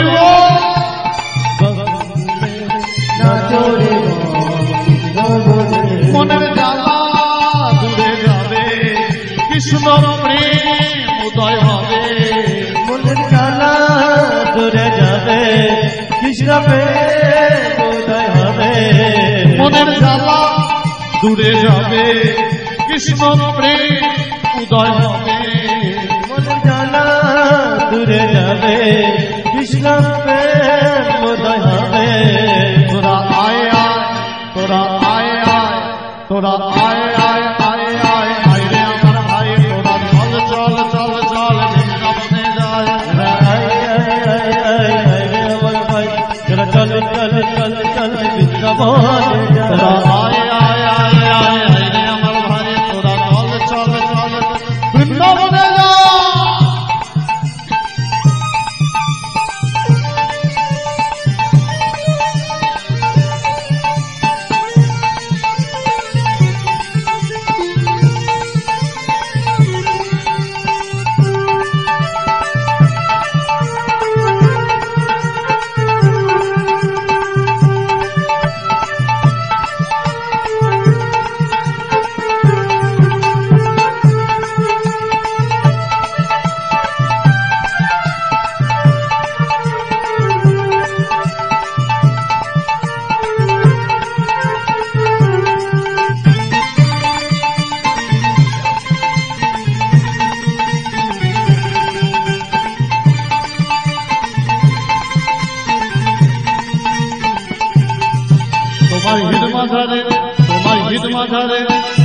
নাচো রে মন কৃষ্ণ বলে। মনের জ্বালা দূরে যাবে, কৃষ্ণ প্রেম উদয় হবে। মনের জ্বালা দূরে যাবে, কৃষ্ণ প্রেম উদয় হবে। মনের জ্বালা দূরে যাবে, কৃষ্ণ প্রেম উদয় হবে। মনের জ্বালা দূরে যাবে, কৃষ্ণ প্রেম উদয় হবে। তোরা আয় আয়, তোরা আয় আয়, তোরা আয় আয় আয় আয় আয় রে আমার ভাই। তোরা চল চল চল চল বৃন্দাবনে যায়। চল চল চল চল বৃন্দাবনে তোরা আয় আয় আয় আয় আয় রে আমার ভাই। তোরা চল চল চল বৃন্দাবনে যায়।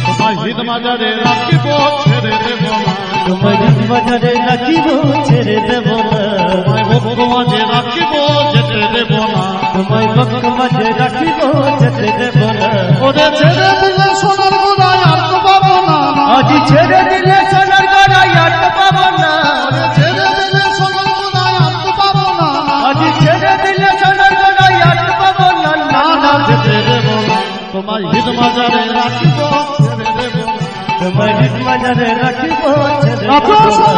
তোমার হিত মাঝারে রাখিব ছেড়ে দেব না। তোমার হিত মাঝারে রাখিব ছেড়ে দেব না। তোমায় ভক্ত মাঝে রাখিব যেতে দেব না। তোমায় ভক্ত মাঝে রাখিব যেতে দেব না। ওরে ছেড়ে দিলে সোনার গোড়ায় আর তো পাবো না। আজ ছেড়ে দিলে সোনার গোড়ায় আর তো পাবো না। ছেড়ে দিলে সোনার গোড়ায় আর তো পাবো না। আজ ছেড়ে দিলে সোনার গোড়ায় আর তো পাবো না। না না যেতে দেব না। তোমার হিত মাঝারে রাখিব ছেড়ে দেব না। তোমার হিত মাঝারে রাখিব ছেড়ে দেব রাখো না।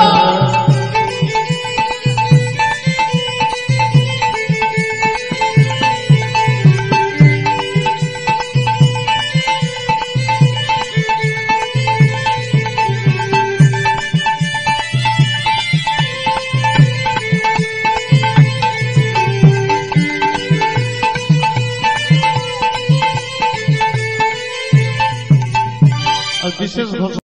বিশেষ ঘোষণা।